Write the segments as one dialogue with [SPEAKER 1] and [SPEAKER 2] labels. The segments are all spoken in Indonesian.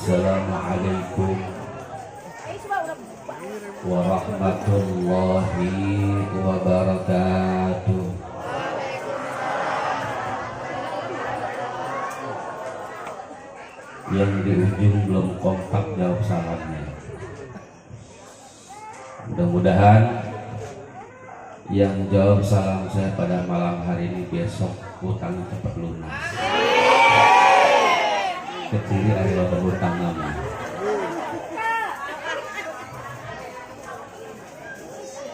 [SPEAKER 1] Assalamualaikum warahmatullahi wabarakatuh. Yang di ujung belum kompak jawab salamnya. Mudah-mudahan yang jawab salam saya pada malam hari ini besok hutang cepat lunas. Kecili adalah berhutang nama.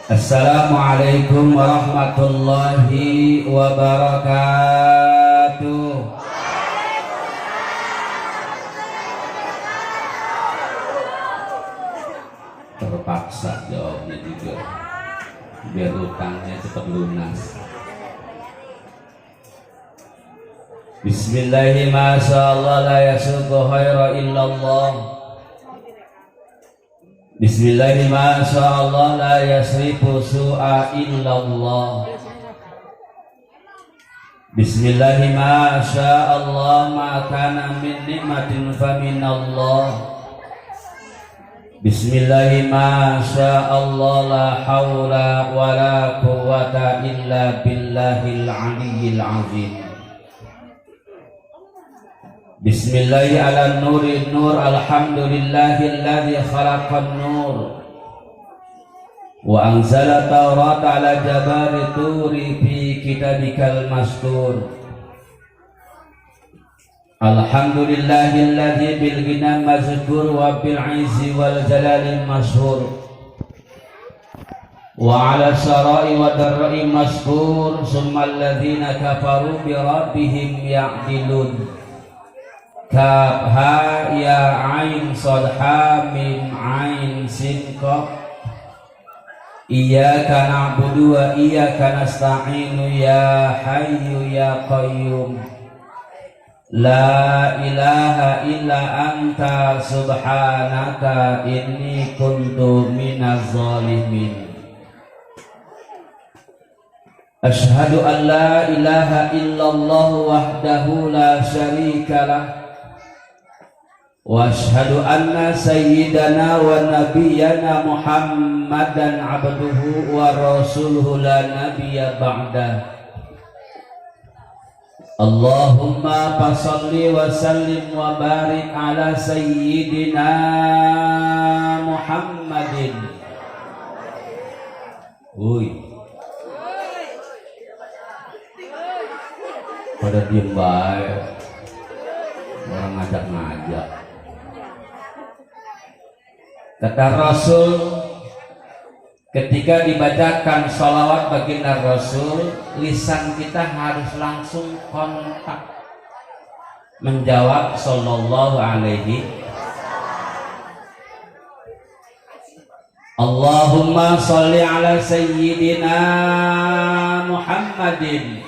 [SPEAKER 1] Assalamualaikum warahmatullahi wabarakatuh. Terpaksa jawabnya juga biar hutangnya cepat lunas. Bismillahi masyaallah la yasuqu khaira illallah. Bismillahi masyaallah la yasrifu su'a illallah. Bismillahi masyaallah ma kana min nikmatin fa minallah. Bismillahi masyaallah la haula wa la quwwata illa billahil aliyyil azim. Bismillahi ala nuri nur alhamdulillahilladzi khalaqan nur wa anzala tawrat ala jabari turi fi kitabikal mastur. Alhamdulillahilladzi bil ghina mazkur wa bil izzi wal jalali mashhur wa ala syara'i wa darra'i mashkur summa alladhina kafaru bi rabbihim ya'dilun. Kaf ha ya ain sad ha mim ain sin qaf. Iyyaka na'budu wa iyyaka nasta'inu ya hayyu ya qayyum. La ilaha illa anta subhanaka inni kuntu minaz zalimin. Ashhadu an la ilaha illallah wahdahu la syarika lah. Wa ashhadu anna sayyidana wa nabiyyana Muhammadan abduhu wa rasuluhu la nabiyya ba'dah. Allahumma fasalli wa sallim wa barik ala sayyidina Muhammadin. Pada diem baik, orang ngajak-ngajak. Kata Rasul, ketika dibacakan sholawat baginda Rasul, lisan kita harus langsung kontak menjawab sallallahu alaihi. Allahumma sholli ala sayyidina Muhammadin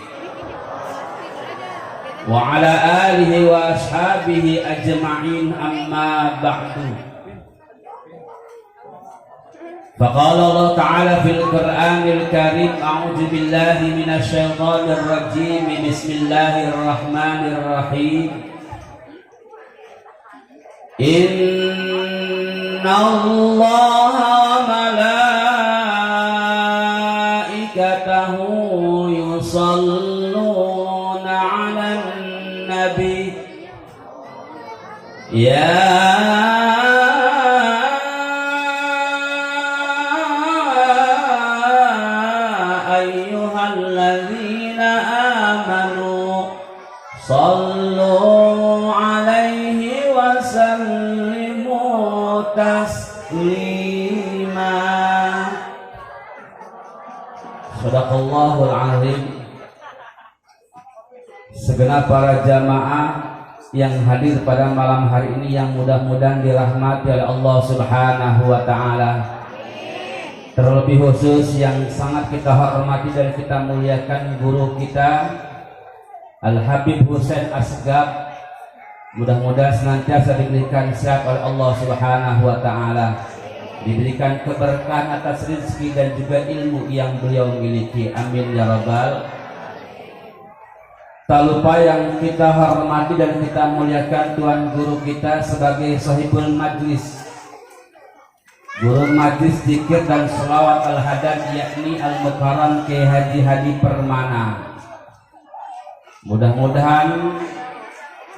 [SPEAKER 1] wa ala alihi wa ashabihi ajma'in amma ba'du. فقال الله تعالى في القرآن الكريم أعوذ بالله من الشيطان الرجيم بسم الله الرحمن الرحيم إن الله وملائكته يصلون على النبي يا sallu alaihi wa sallimu taslima. Shadaqallahul azim. Segenap para jamaah yang hadir pada malam hari ini yang mudah-mudahan dirahmati oleh Allah Subhanahu wa taala. Terlebih khusus yang sangat kita hormati dan kita muliakan guru kita Al-Habib Husain Asgab, mudah-mudahan senantiasa diberikan sehat oleh Allah Subhanahu wa taala, diberikan keberkahan atas rezeki dan juga ilmu yang beliau miliki. Amin ya rabbal. Tak lupa yang kita hormati dan kita muliakan Tuan Guru kita sebagai sahibul majlis, Guru majlis zikir dan sholawat al-hadad, yakni Al-Mukarram Kiai Haji Hadi Permana. Mudah-mudahan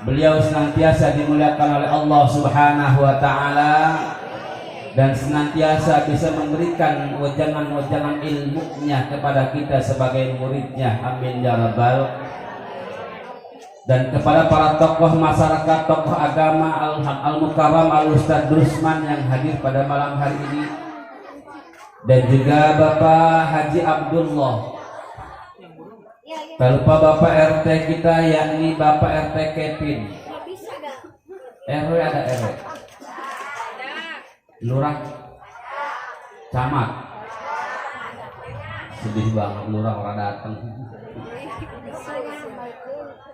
[SPEAKER 1] beliau senantiasa dimuliakan oleh Allah Subhanahu wa Ta'ala dan senantiasa bisa memberikan wejangan-wejangan ilmunya kepada kita sebagai muridnya. Amin ya rabbal. Dan kepada para tokoh masyarakat, tokoh agama, Al-Mukarram Al-Ustadz Drusman yang hadir pada malam hari ini, dan juga Bapak Haji Abdullah. Tak lupa Bapak RT kita, yakni Bapak RT Kevin. RW ada RW, Lurah, Camat. Sedih banget Lurah orang datang.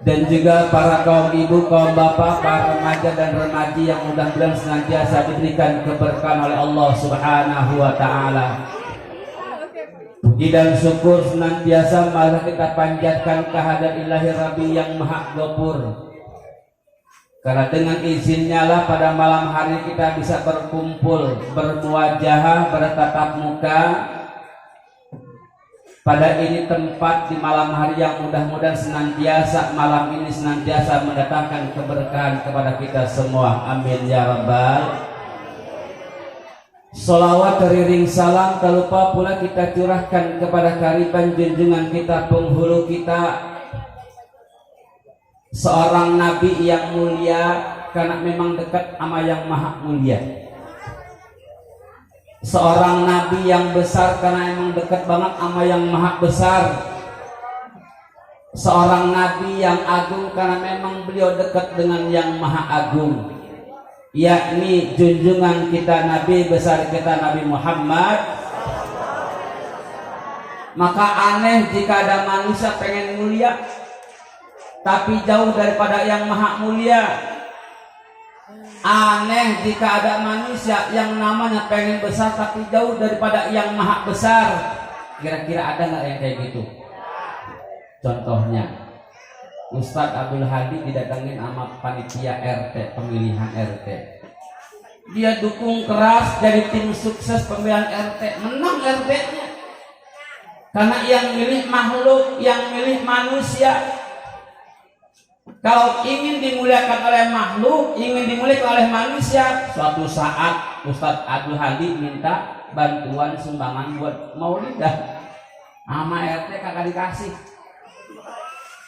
[SPEAKER 1] Dan juga para kaum ibu, kaum bapak, para remaja dan remaji yang mudah-mudahan senantiasa diberikan keberkahan oleh Allah Subhanahu wa Ta'ala. Puji dan syukur senantiasa mari kita panjatkan kehadirat Ilahi Rabbi yang Maha Ghafur. Karena dengan izinnya lah pada malam hari kita bisa berkumpul, bermuajahah, bertatap muka pada ini tempat di malam hari yang mudah-mudahan senantiasa malam ini senantiasa mendatangkan keberkahan kepada kita semua. Amin ya rabbal. Salawat teriring salam tak lupa pula kita curahkan kepada kariban junjungan kita, penghulu kita, seorang nabi yang mulia karena memang dekat sama yang maha mulia, seorang nabi yang besar karena emang dekat banget sama yang maha besar, seorang nabi yang agung karena memang beliau dekat dengan yang maha agung, yakni junjungan kita nabi besar kita Nabi Muhammad. Maka aneh jika ada manusia pengen mulia tapi jauh daripada yang maha mulia. Aneh jika ada manusia yang namanya pengen besar tapi jauh daripada yang maha besar. Kira-kira ada nggak yang kayak gitu? Contohnya Ustadz Abdul Hadi didatangin sama panitia RT, pemilihan RT. Dia dukung keras jadi tim sukses pemilihan RT, menang RT-nya. Karena yang milih makhluk, yang milih manusia. Kalau ingin dimuliakan oleh makhluk, ingin dimuliakan oleh manusia, suatu saat Ustadz Abdul Hadi minta bantuan sumbangan buat maulidah, sama RT kagak dikasih.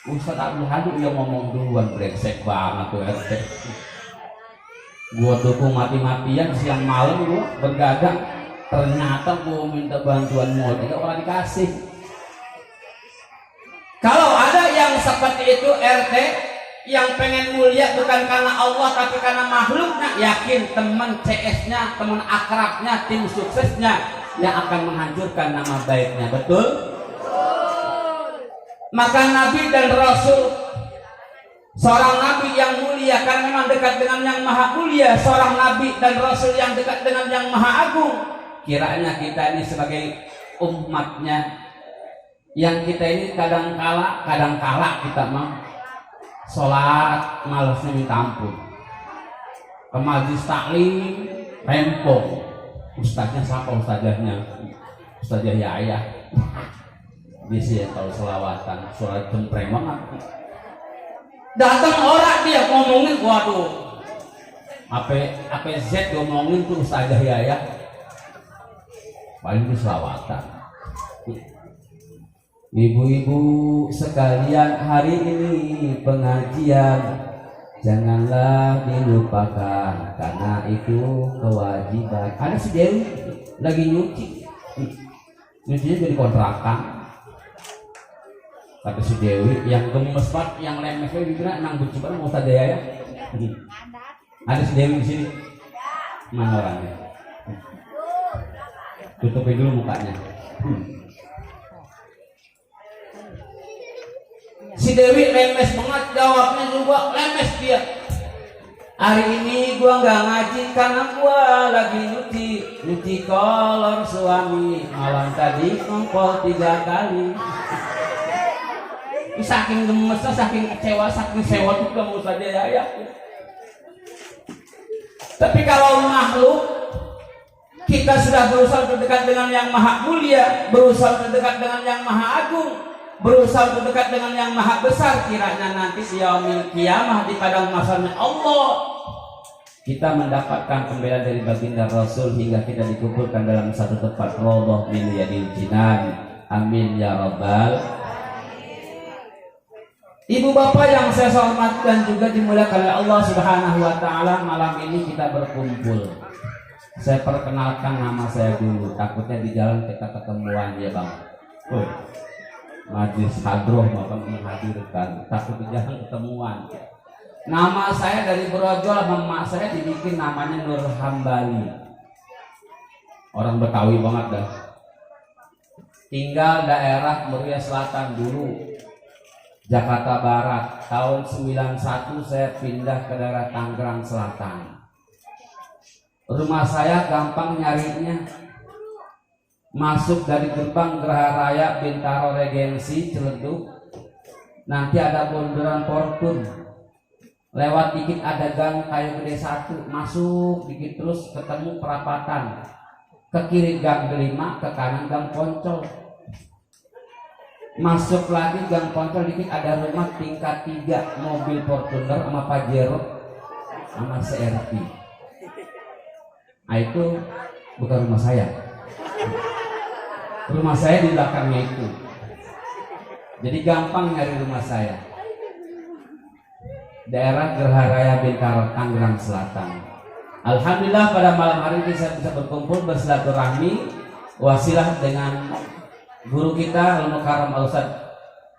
[SPEAKER 1] Ustadz Abdul Hadi udah ngomong duluan, brengsek banget tuh RT. Gua dukung mati-matian, siang malam gua berdagang, ternyata gua minta bantuan maulidah orang dikasih. Kalau ada yang seperti itu RT, yang pengen mulia bukan karena Allah tapi karena makhluknya, yakin teman CS-nya, teman akrabnya, tim suksesnya yang akan menghancurkan nama baiknya. Betul? Maka Nabi dan Rasul, seorang Nabi yang mulia karena memang dekat dengan yang maha mulia, seorang Nabi dan Rasul yang dekat dengan yang maha agung. Kiranya kita ini sebagai umatnya, yang kita ini kadang kala kita mau sholat malasnya minta ampun, ke majlis taklim rempong, ustaznya siapa ustazahnya? Ustazah Yaya. Dia sih kalau selawatan sholat cempreng banget. Datang orang dia ngomongin, waduh, apa Z ngomongin tuh Ustazah Yaya, paling itu selawatan. Ibu-ibu sekalian, hari ini pengajian janganlah dilupakan karena itu kewajiban. Ada si Dewi lagi nyucinya jadi kontrakan. Kata si Dewi yang gemes banget, yang lemesnya juga nang buci banget mau Ustazah ya. Ada si Dewi di sini. Mana orangnya? Tutupin dulu mukanya. Si Dewi lemes banget, jawabnya juga lemes dia. Hari ini gua nggak ngaji karena gua lagi nyuci kolor suami. Malam tadi ngongkol 3 kali. Saking gemesnya, saking kecewa, saking sewa juga mau saja ya. Tapi kalau makhluk, kita sudah berusaha terdekat dengan yang maha mulia, berusaha terdekat dengan yang maha agung, berusaha terdekat dengan yang maha besar. Kiranya nanti di yaumil qiyamah di padang mahsyarnya Allah, kita mendapatkan pembelaan dari baginda Rasul hingga kita dikumpulkan dalam satu tempat raudhah min riyadil jinan. Amin ya rabbal. Ibu bapak yang saya hormati dan juga dimuliakan oleh Allah Subhanahu wa taala, malam ini kita berkumpul. Saya perkenalkan nama saya dulu, takutnya di jalan kita ketemuan ya Bang. Majlis hadroh maupun menghadirkan, takut di jalan ketemuan. Nama saya dari brojol, emak saya dibikin namanya Nur Hambali. Orang Betawi banget dah. Tinggal daerah Muria Selatan dulu. Jakarta Barat. Tahun 91 saya pindah ke daerah Tangerang Selatan. Rumah saya gampang nyarinya. Masuk dari gerbang Geraha Raya Bintaro Regensi Ciledug. Nanti ada bundaran Fortun. Lewat dikit ada gang Kayu Gede 1. Masuk dikit terus ketemu perapatan. Ke kiri gang 5, ke kanan gang Poncol. Masuk lagi gang Poncol dikit ada rumah tingkat 3, mobil Fortuner sama Pajero sama CRV. Nah itu bukan rumah saya. Rumah saya di belakangnya itu. Jadi gampang nyari rumah saya. Daerah Geraha Raya Bintaro, Tangerang Selatan. Alhamdulillah pada malam hari ini saya bisa berkumpul bersilaturahmi wasilah dengan guru kita Al-Mukarram Al-Ustaz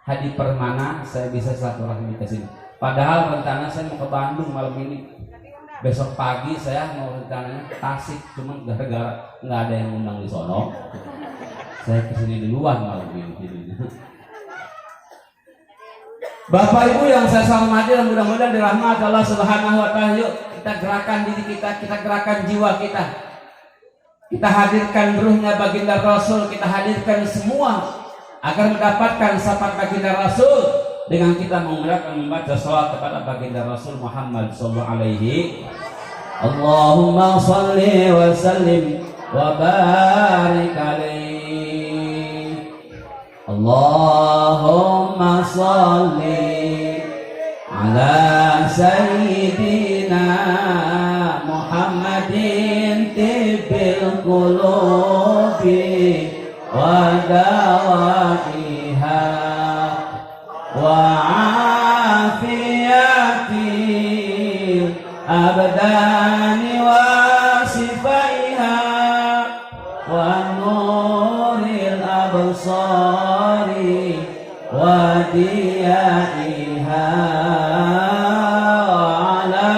[SPEAKER 1] Hadi Permana. Saya bisa silaturahmi ke sini. Padahal rencana saya mau ke Bandung malam ini. Besok pagi saya mau rencananya ke Tasik, cuma gara-gara nggak ada yang undang di sono. Saya kesini duluan malam ini. Bapak Ibu yang saya hormati dan mudah-mudahan dirahmati Allah Subhanahu wa taala, yuk kita gerakan diri kita, kita gerakan jiwa kita. Kita hadirkan ruhnya baginda Rasul, kita hadirkan semua agar mendapatkan syafaat baginda Rasul dengan kita membaca salawat kepada baginda Rasul Muhammad sallallahu alaihi. Allahumma shalli wa sallim wa barik alaihi. Allahumma shalli ala sayyidina Muhammadin tibbil qulubi wa dawaiha wa afiyatil abdani wa sifaiha wa nuril absari wa diyaiha wa ala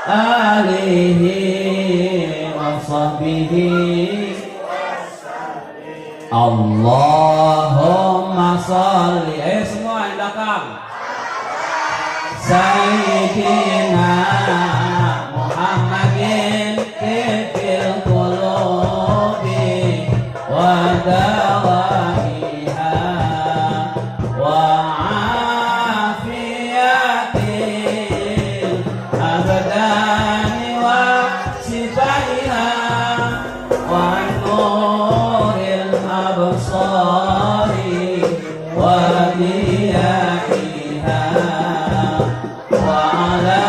[SPEAKER 1] alihi wa sahbihi. Allahumma sholli, ayo semua yang belakang, Sayyidina Muhammadin tibbil qulubi wa dawaiha wa afiyatil abdani wa sifaiha wa nuril absari wa diyaiha wa ala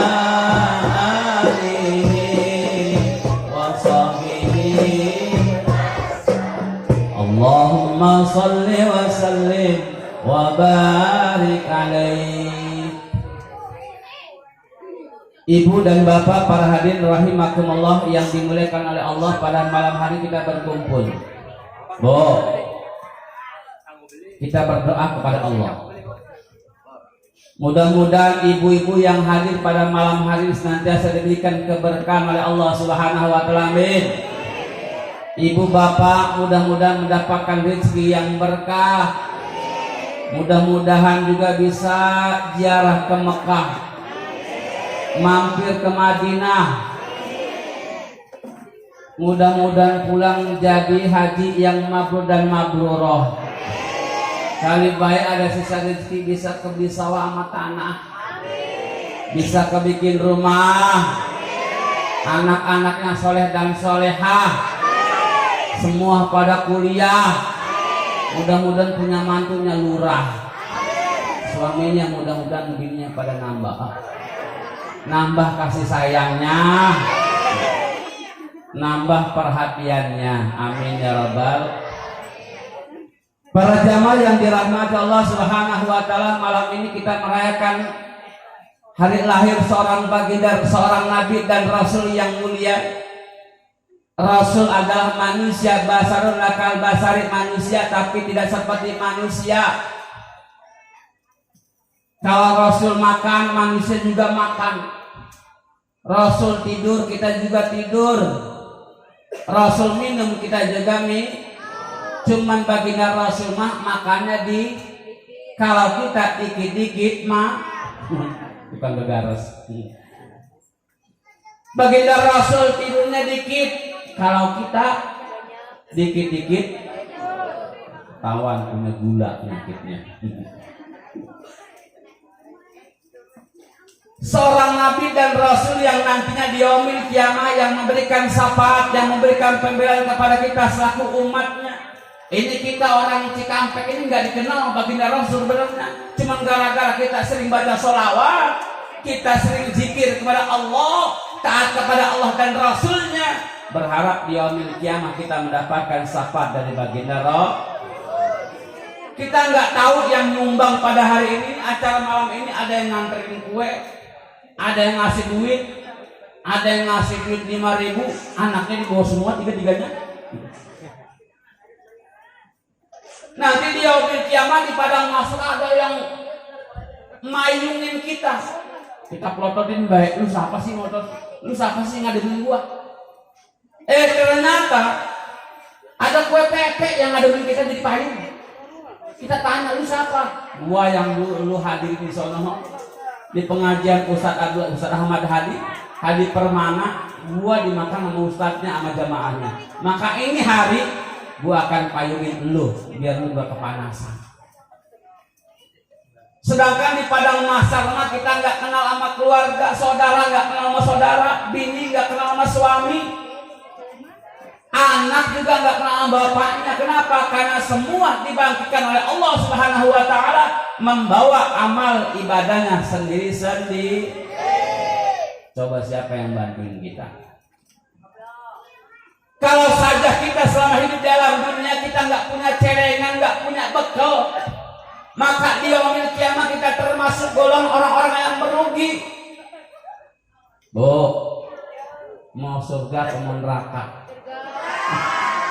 [SPEAKER 1] alihi wa sahbihi. Allahumma salli wa sallim wa barik alaihi. Ibu dan bapak para hadirin rahimakumullah yang dimuliakan oleh Allah, pada malam hari kita berkumpul. Kita berdoa kepada Allah. Mudah-mudahan ibu-ibu yang hadir pada malam hari senantiasa diberikan keberkahan oleh Allah Subhanahu wa taala. Amin. Ibu bapak mudah-mudahan mendapatkan rezeki yang berkah. Mudah-mudahan juga bisa ziarah ke Mekah, mampir ke Madinah. Mudah-mudahan pulang jadi haji yang mabrur dan mabrurah. Kali baik ada sisa rezeki bisa kebeli sawah sama tanah. Bisa kebikin rumah. Anak-anaknya soleh dan solehah. Semua pada kuliah. Mudah-mudahan punya mantunya lurah. Suaminya mudah-mudahan bininya pada nambah kasih sayangnya, nambah perhatiannya. Amin ya rabbal. Para jamaah yang dirahmati Allah Subhanahu wa taala, malam ini kita merayakan hari lahir seorang baginda, seorang nabi dan rasul yang mulia. Rasul adalah manusia, basarun lakal basari, manusia tapi tidak seperti manusia. Kalau Rasul makan, manusia juga makan. Rasul tidur, kita juga tidur. Rasul minum, kita juga minum. Cuman baginda Rasul mah makannya kalau kita dikit-dikit mah bukan begares. Baginda Rasul tidurnya dikit, kalau kita dikit-dikit tawan punya gula penyakitnya. Seorang nabi dan rasul yang nantinya di yaumil kiamah yang memberikan syafaat, yang memberikan pembelaan kepada kita selaku umatnya. Ini kita orang Cikampek ini nggak dikenal baginda Rasul sebenarnya. Cuma gara-gara kita sering baca sholawat, kita sering zikir kepada Allah, taat kepada Allah dan Rasulnya, berharap di yaumil kiamah kita mendapatkan syafaat dari baginda Rasul. Kita nggak tahu yang nyumbang pada hari ini, acara malam ini ada yang nganterin kue, ada yang ngasih duit, ada yang ngasih duit 5.000, anaknya dibawa semua tiga-tiganya. Nanti di yaumil kiamah di padang mahsyar ada yang mayungin kita. Kita pelototin baik, lu siapa sih motor? Lu siapa sih ngademin gua? Ternyata ada kue pepek yang ngademin kita jadi payung. Kita tanya, lu siapa? Gua yang lu hadir di sono di pengajian Ustaz Ahmad Hadi Permana. Gua dimakan sama ustadznya sama jamaahnya. Maka ini hari gua akan payungin lu biar lu gak kepanasan. Sedangkan di padang mahsyar mah kita nggak kenal sama keluarga, saudara nggak kenal sama saudara, bini nggak kenal sama suami, anak juga nggak kenal sama bapaknya. Kenapa? Karena semua dibangkitkan oleh Allah Subhanahu wa taala membawa amal ibadahnya sendiri-sendiri. Coba siapa yang bantuin kita? Kalau saja kita selama hidup dalam dunia kita nggak punya celengan, nggak punya bekal, maka di yaumil kiamah kita termasuk golongan orang-orang yang merugi. Bu, mau surga atau mau neraka?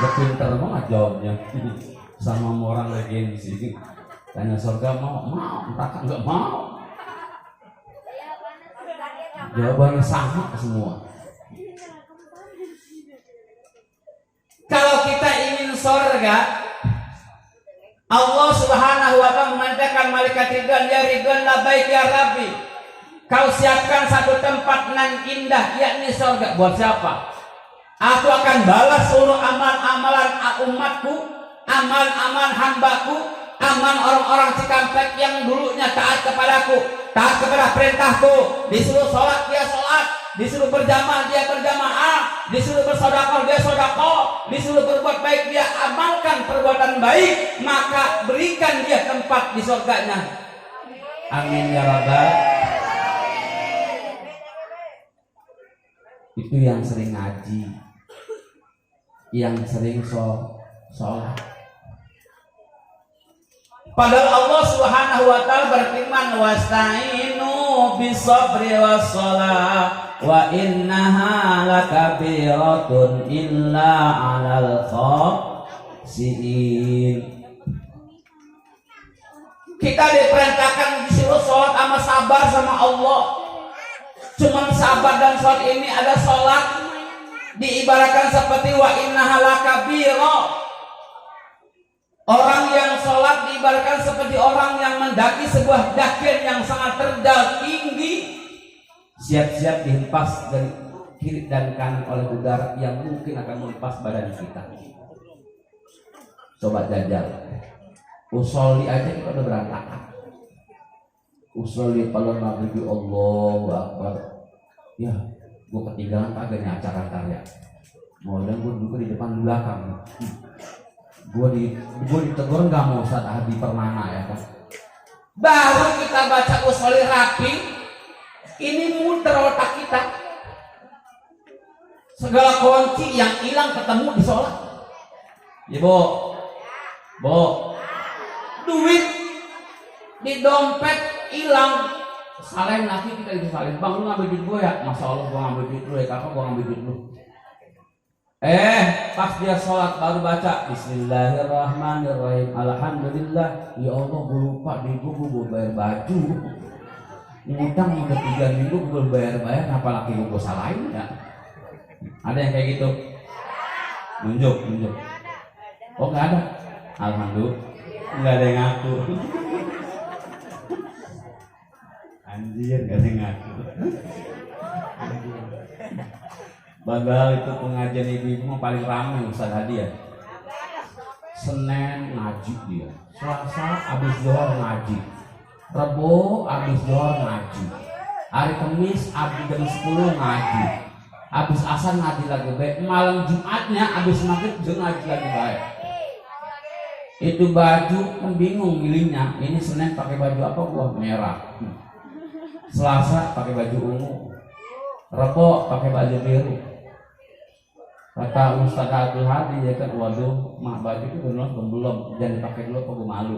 [SPEAKER 1] Lebih pintar banget jawabnya. Sama orang lagi di sini. Tanya surga mau, neraka nggak mau. Jawabannya sama semua. Kalau kita ingin surga, Allah Subhanahu wa taala memerintahkan malaikat Ridwan, ya Ridwan labbaik ya Rabbi. Kau siapkan satu tempat nan indah, yakni surga. Buat siapa? Aku akan balas seluruh amal-amalan umatku, amal-amal hambaku, amal orang-orang Cikampek yang dulunya taat kepadaku, taat kepada perintahku, disuruh sholat dia sholat, disuruh berjamaah dia berjamaah, disuruh bersedekah dia sedekah, disuruh berbuat baik dia amalkan perbuatan baik, maka berikan dia tempat di surganya. Amin ya rabbal. Itu yang sering ngaji, yang sering sholat. Padahal Allah Subhanahu wa taala berfirman, wasta'inu bisabri wassalah wa innaha lakabiratun illa 'alal khashiin. Kita diperintahkan disuruh sholat sama sabar sama Allah. Cuman sabar dan sholat ini ada sholat diibaratkan seperti wa innaha lakabirah. Orang yang sholat diibaratkan seperti orang yang mendaki sebuah dakir yang sangat terjal tinggi, siap-siap dihempas dari kiri dan kanan oleh udara yang mungkin akan menghempas badan kita. Coba jajal. Usolli aja kita udah berantakan. Usolli kalau maghrib Allahu Akbar. Ya, gue ketinggalan kagak nih acara karya. Modal gue duduk di depan belakang. Gue ditegur nggak mau Ustaz Hadi Permana ya kan. Baru kita baca usolli rapi, ini muter otak kita. Segala kunci yang hilang ketemu di sholat. Ya bo, duit di dompet hilang. Salin lagi kita itu salin. Bang lu ngambil duit gue ya? Masya Allah gue ngambil duit lu ya. Kakak gue ngambil duit lu. Pas dia sholat baru baca Bismillahirrahmanirrahim. Alhamdulillah. Ya Allah gue lupa di gue bayar baju. Ngutang udah 3 minggu gue bayar. Kenapa laki gue salahin ya? Ada yang kayak gitu? Nunjuk. Oh nggak ada. Alhamdulillah nggak ada yang ngaku. Anjir nggak ada yang ngaku. Padahal itu pengajian ibu-ibu mah paling ramai Ustaz Hadi ya. Senin ngaji dia, Selasa abis zuhur ngaji, Rebo abis zuhur ngaji, hari Kamis abis jam 10 ngaji, abis asar ngaji lagi baik, malam Jumatnya abis maghrib juga ngaji lagi baik. Itu baju kan bingung milihnya. Ini Senin pakai baju apa gua? Merah. Selasa pakai baju ungu, Rebo pakai baju biru. Kata Ustaz Abdul Hadi ya kan, waduh mah baju itu belum jangan dipakai dulu apa gue malu.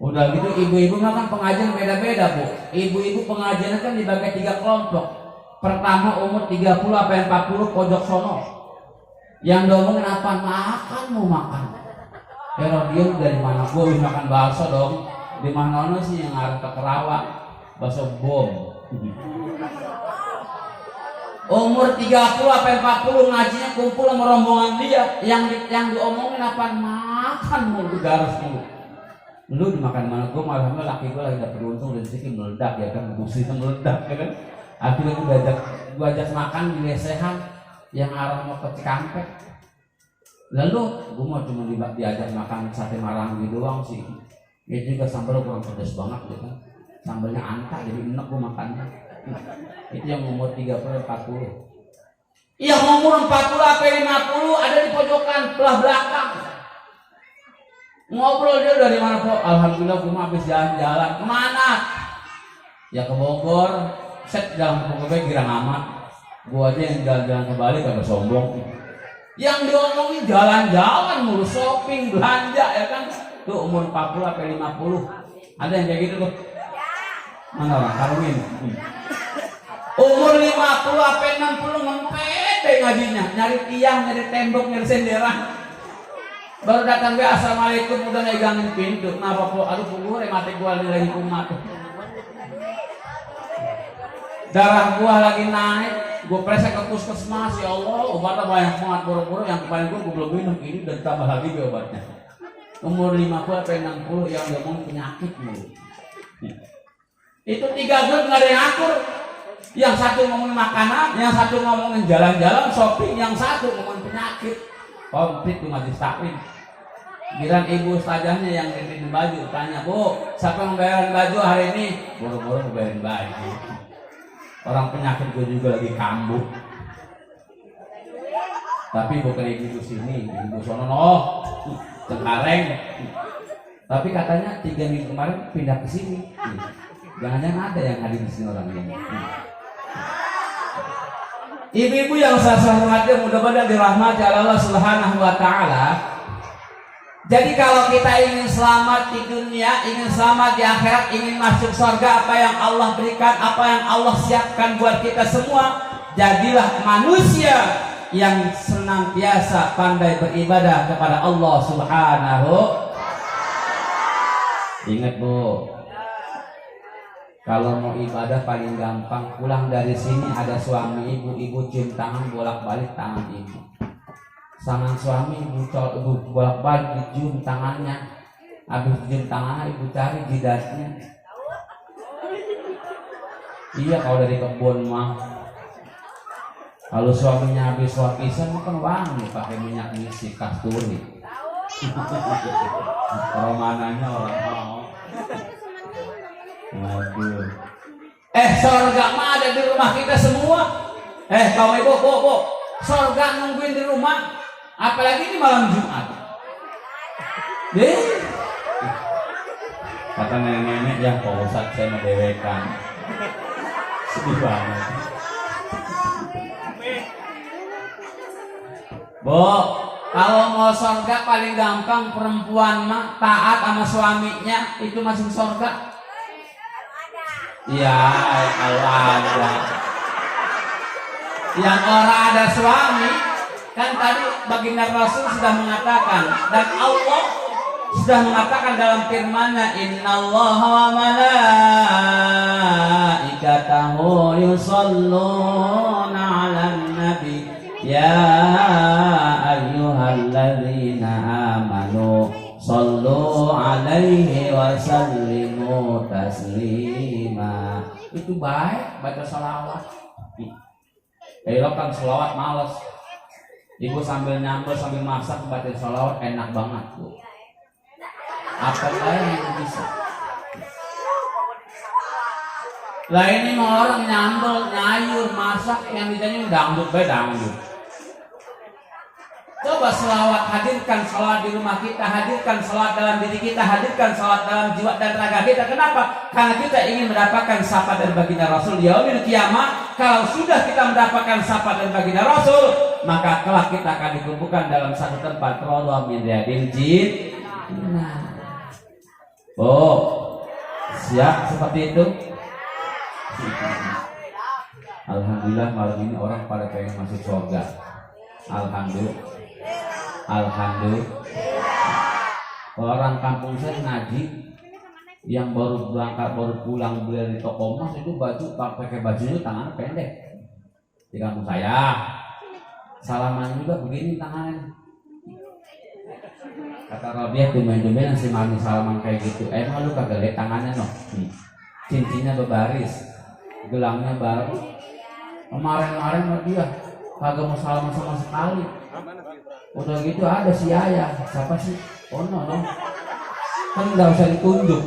[SPEAKER 1] Udah gitu ibu-ibu mah kan pengajian beda-beda bu. Ibu-ibu pengajian kan dibagi 3 kelompok. Pertama umur 30 sampai 40 pojok sono. Yang diomongin apa? Makan mau makan. Ya dia dari mana? Gue bisa makan bakso dong. Di mana sih yang harus ke Kerawang? Bakso bom. Umur 30 sampai 40 ngajinya kumpul sama rombongan dia. Yang diomongin apa? Makan mulu, garis mulu. Lu dimakan mana? Gue malah laki gue lagi dapet untung rezeki meledak ya kan, musibah meledak ya kan. Akhirnya gue ajak makan di lesehan yang arah mau ke Cikampek. Lalu gue mau cuma diajak makan sate marangi doang sih. Itu juga sambal kurang pedas banget ya kan. Sambalnya antak jadi enak gue makannya. Itu yang umur 30-40. Yang umur 40 sampai 50 ada di pojokan belah belakang. Ngobrol dia dari mana po? Alhamdulillah gue habis jalan-jalan. Kemana? Ya ke Bogor. Set jalan ke Bogor girang amat. Gue aja yang jalan-jalan ke Bali kagak sombong. Yang diomongin jalan-jalan mulu, shopping, belanja ya kan. Tuh umur 40 sampai 50. Ada yang kayak gitu tuh. Mana orang karungin? Umur 50 sampai 60 ngempet deh ngajinya, nyari tiang, nyari tembok, nyari senderan. Baru datang dia assalamualaikum udah megangin pintu. Kenapa po? Aduh gue mati gua lagi kumat. Darah gua lagi naik, gua presek ke puskesmas ya Allah, obatnya banyak banget boro-boro yang kemarin gua belum minum ini dan tambah lagi dia obatnya. Umur 50 sampai 60 yang ngomong penyakit mulu. Itu 3 grup nggak ada yang akur. Yang satu ngomongin makanan, yang satu ngomongin jalan-jalan, shopping, yang satu ngomongin penyakit. Komplit tuh majlis taklim. Giran ibu ustazahnya yang ngirim baju, tanya, Bu, siapa yang bayarin baju hari ini? Boro-boro bayarin baju. Orang penyakit gue juga lagi kambuh. Tapi bukan ibu sini, ibu sono Cengkareng. Tapi katanya 3 minggu kemarin pindah ke sini. Jangan-jangan ada yang hadir di sini orang ini. Ibu-ibu yang saya hormati, mudah-mudahan dirahmati Allah Subhanahu wa taala. Jadi kalau kita ingin selamat di dunia, ingin selamat di akhirat, ingin masuk surga, apa yang Allah berikan, apa yang Allah siapkan buat kita semua, jadilah manusia yang senantiasa pandai beribadah kepada Allah Subhanahu. Ingat Bu, kalau mau ibadah paling gampang, pulang dari sini ada suami ibu cium tangan bolak-balik tangan ibu. Sama suami ibu bolak-balik cium tangannya. Habis cium tangannya ibu cari jidatnya. Iya kalau dari kebun mah. Kalau suaminya habis wakisan kan wangi pakai minyak misi kasturi. Romananya orang mau. Waduh. Sorga mah ada di rumah kita semua. Kamu ibu, sorga nungguin di rumah. Apalagi di malam Jumat. Kata nenek-nenek yang Pak Ustadz saya mau dewekan. Sedih banget. Bu, kalau mau sorga paling gampang perempuan mah taat sama suaminya itu masuk sorga. Iya, kalau ada. Yang orang ada suami, kan tadi baginda Rasul sudah mengatakan dan Allah sudah mengatakan dalam firman-Nya, innallaha wa malaikatahu yusholluna 'alan nabi ya ayyuhalladzina amanu shollu 'alaihi wa sallimu taslima. Itu baik baca sholawat. Kan sholawat males. Ibu sambil nyambel sambil masak baca sholawat enak banget, Bu. Apa yang bisa? Lah ini mau orang nyambel, nyayur, masak yang ditanya dangdut, dangdut. Coba selawat, hadirkan selawat di rumah kita, hadirkan selawat dalam diri kita, hadirkan selawat dalam jiwa dan raga kita. Kenapa? Karena kita ingin mendapatkan syafaat dari baginda Rasul yaumil kiamat. Kalau sudah kita mendapatkan syafaat dari baginda Rasul, maka kelak kita akan dikumpulkan dalam satu tempat raudhah min riyadil jannah. Siap seperti itu? Alhamdulillah malam ini orang pada pengen masuk surga. Alhamdulillah. Orang kampung saya ngaji yang baru berangkat baru pulang beli di toko emas itu baju pakai bajunya tangannya pendek. Di kampung saya salaman juga begini tangannya. Kata Robiah tumen-tumen si mami salaman kayak gitu. Emang lu kagak lihat tangannya no? Cincinnya berbaris, gelangnya baru. Kemarin dia kagak mau salaman sama sekali. Udah gitu ada si ayah, siapa sih? Oh no, kan nggak usah ditunjuk.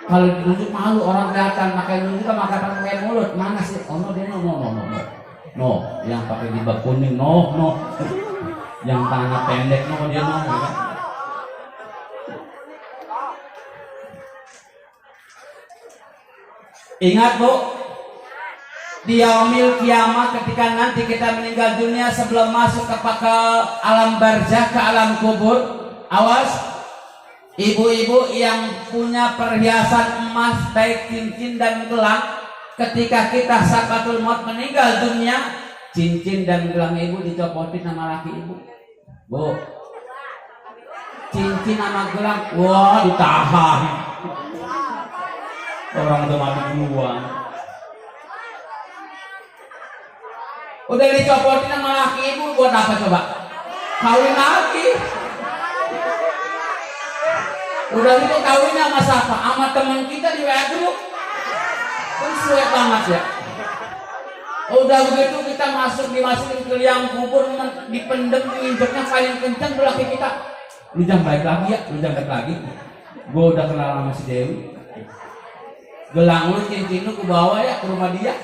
[SPEAKER 1] Kalau ditunjuk malu orang kelihatan, makanya nunjuk kan pakai mulut. Mana sih? Oh no dia no, yang pakai jilbab kuning no, yang tangannya pendek no dia no. Ya. Ingat Bu, di yaumil kiamat ketika nanti kita meninggal dunia sebelum masuk ke alam barzakh, ke alam kubur, awas ibu-ibu yang punya perhiasan emas baik cincin dan gelang, ketika kita sakaratul maut meninggal dunia, cincin dan gelang ibu dicopotin sama laki ibu. Bu, cincin sama gelang, wah ditahan. Orang udah mati duluan. Udah dicopotin sama laki ibu buat apa coba? Kawin lagi. Udah gitu kawin sama siapa? Sama teman kita di WA dulu. Kan sulit banget ya. Udah begitu kita dimasukin ke liang kubur, dipendem, diinjeknya paling kencang tuh laki kita. Lu jangan balik lagi ya, lu jangan balik lagi. Gue udah kenal sama si Dewi. Gelang lu, cincin lu ke bawah ya ke rumah dia.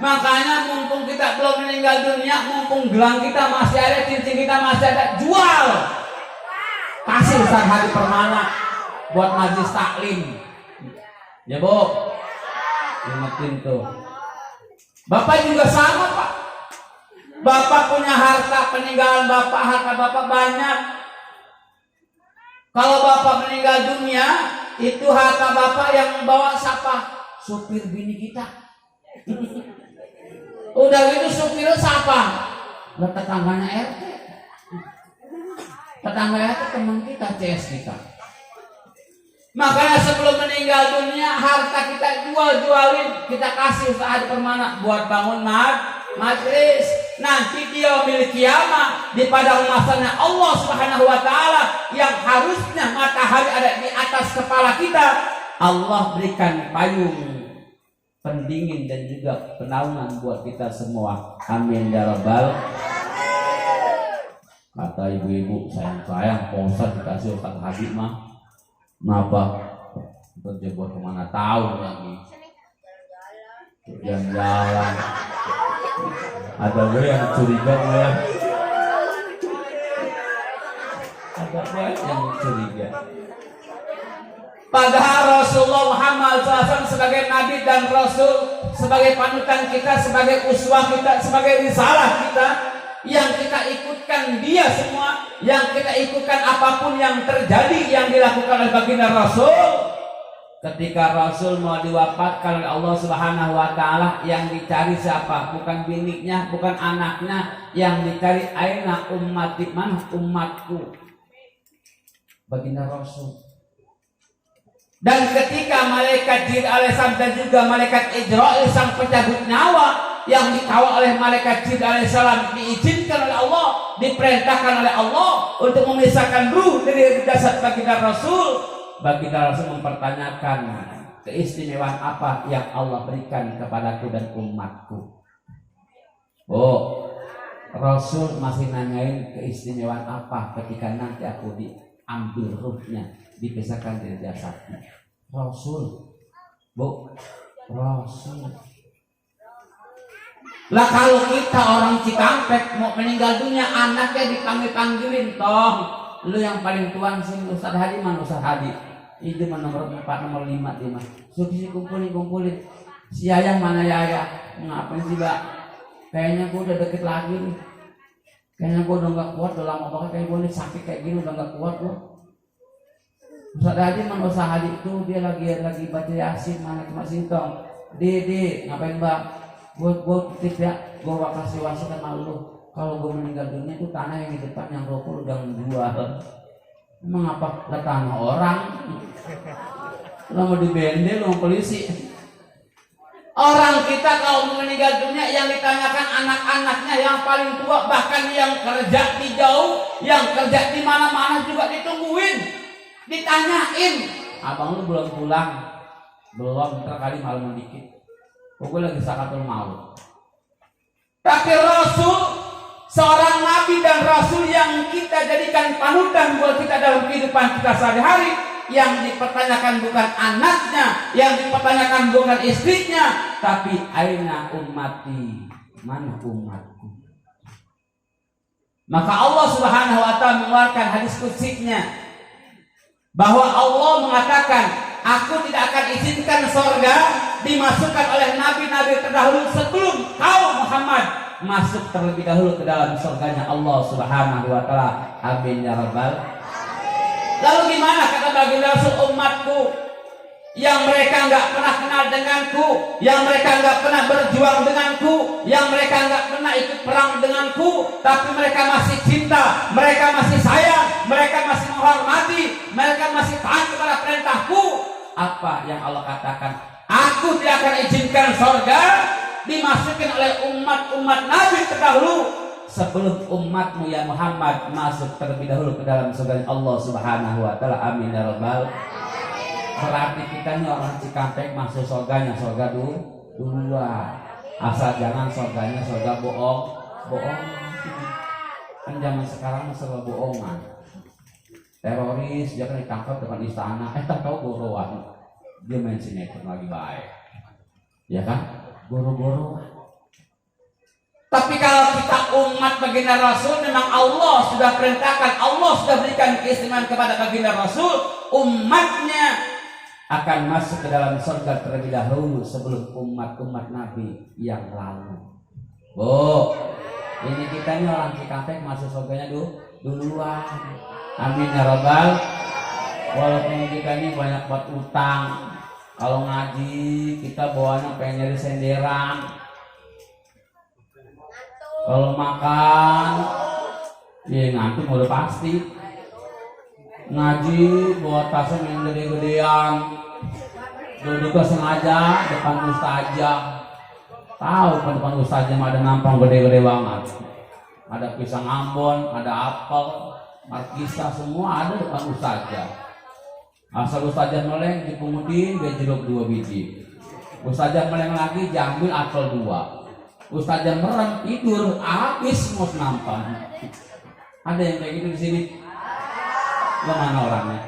[SPEAKER 1] Makanya mumpung kita belum meninggal dunia, mumpung gelang kita masih ada, cincin kita masih ada, jual. Kasih Ustaz Hadi Permana buat majlis taklim. Ya Bu, ingetin tuh. Bapak juga sama Pak. Bapak punya harta peninggalan Bapak, harta Bapak banyak. Kalau Bapak meninggal dunia, itu harta Bapak yang membawa siapa? Supir bini kita. Udah gitu supirnya siapa? Lah tetangganya RT. Tetangga RT teman kita, CS kita. Makanya sebelum meninggal dunia, harta kita jualin, kita kasih usaha di Permana buat bangun majlis. Nanti dia milik kiamat di padang mahsyarnya Allah Subhanahu wa taala, yang harusnya matahari ada di atas kepala kita, Allah berikan payung pendingin dan juga penaungan buat kita semua. Amin ya rabbal. Kata ibu-ibu, sayang-sayang Ustaz dikasih Ustaz Habib mah kenapa? Terjebak kemana tahu lagi jalan-jalan. Ada gue yang curiga ya. Ada gue yang curiga. Padahal Rasulullah Muhammad SAW sebagai Nabi dan Rasul, sebagai panutan kita, sebagai uswah kita, sebagai risalah kita, yang kita ikutkan dia semua, yang kita ikutkan apapun yang terjadi yang dilakukan oleh baginda Rasul. Ketika Rasul mau diwafatkan oleh Allah Subhanahu wa taala, yang dicari siapa? Bukan biniknya, bukan anaknya, yang dicari aina ummati, mana umatku? Baginda Rasul. Dan ketika malaikat Jibril alaihissalam dan juga malaikat Israil sang pencabut nyawa yang dikawal oleh malaikat Jibril alaihissalam diizinkan oleh Allah, diperintahkan oleh Allah untuk memisahkan ruh dari jasad baginda Rasul, baginda Rasul mempertanyakan keistimewaan apa yang Allah berikan kepadaku dan umatku. Oh, Rasul masih nanyain keistimewaan apa ketika nanti aku diambil ruhnya, dipisahkan dari jasadnya. Rasul, Bu, Rasul. Lah kalau kita orang Cikampek mau meninggal dunia, anaknya dipanggil-panggilin, toh lu yang paling tua sih Ustaz Hadi, mana Ustaz Hadi? Itu nomor 4, nomor 5 dia mah. Suki kumpulin. Si ayah mana ya ayah? Ngapain sih, Mbak? Kayaknya gua udah deket lagi nih. Kayaknya gua udah gak kuat, udah lama banget kayak gua nih sakit kayak gini udah gak kuat gua. Ustaz Hadi mana Ustaz Hadi itu dia lagi baca Yasin, mana cuma sintong. Di ngapain, Mbak? Gua titip ya, gua kasih wasiat sama lu. Kalau gua meninggal dunia itu tanah yang di depan yang rokok udah menjual. Emang apa? Lah tanah orang. Lu mau dibendel, lu mau polisi. Orang kita kalau meninggal dunia yang ditanyakan anak-anaknya yang paling tua, bahkan yang kerja di jauh, yang kerja di mana-mana juga ditungguin, ditanyain. Abang lu belum pulang? Belum, ntar kali malam dikit. Gue lagi sakatul maut. Tapi Rasul, seorang Nabi dan Rasul yang kita jadikan panutan buat kita dalam kehidupan kita sehari-hari, yang dipertanyakan bukan anaknya, yang dipertanyakan bukan istrinya, tapi aina ummati, mana umatku. Maka Allah Subhanahu wa taala mengeluarkan hadis qudsinya bahwa Allah mengatakan, aku tidak akan izinkan surga dimasukkan oleh nabi-nabi terdahulu sebelum kau Muhammad masuk terlebih dahulu ke dalam surganya Allah Subhanahu wa taala. Amin ya rabbal. Lalu gimana kata baginda Rasul, umatku yang mereka enggak pernah kenal denganku, yang mereka enggak pernah berjuang denganku, yang mereka enggak pernah ikut perang denganku, tapi mereka masih cinta, mereka masih sayang, mereka masih menghormati, mereka masih taat kepada perintahku. Apa yang Allah katakan? Aku tidak akan izinkan surga dimasukin oleh umat-umat Nabi terdahulu sebelum umatmu ya Muhammad masuk terlebih dahulu ke dalam surga Allah Subhanahu wa taala. Amin ya rabbal. Berarti kita nih orang Cikampek masuk surganya surga duluan. Asal jangan surganya surga bohong. Kan zaman sekarang masalah bohongan. Teroris dia kan ditangkap depan istana, tahu gorowan. Dia main sinetron lagi baik, ya kan? Goro-goro. Tapi kalau kita umat baginda Rasul, memang Allah sudah perintahkan, Allah sudah berikan keistimewaan kepada baginda Rasul, umatnya akan masuk ke dalam surga terlebih dahulu sebelum umat-umat Nabi yang lalu. Bu, ini kita nih orang Cikampek masuk surganya duluan. Amin ya rabbal. Walaupun kita ini banyak buat utang, kalau ngaji kita bawanya pengen nyari senderan, kalau makan ya ngantuk udah pasti. Ngaji bawa tasnya yang gede-gedean, duduk sengaja depan ustazah. Tahu kan depan ustazah ada nampang gede-gede banget, ada pisang Ambon, ada apel, markisa, semua ada depan ustazah. Asal ustazah meleng dipungutin dia jeruk 2 biji, ustazah meleng lagi diambil apel 2, ustazah merem tidur habis mau nampan. Ada yang kayak gitu di sini? Lo mana orangnya?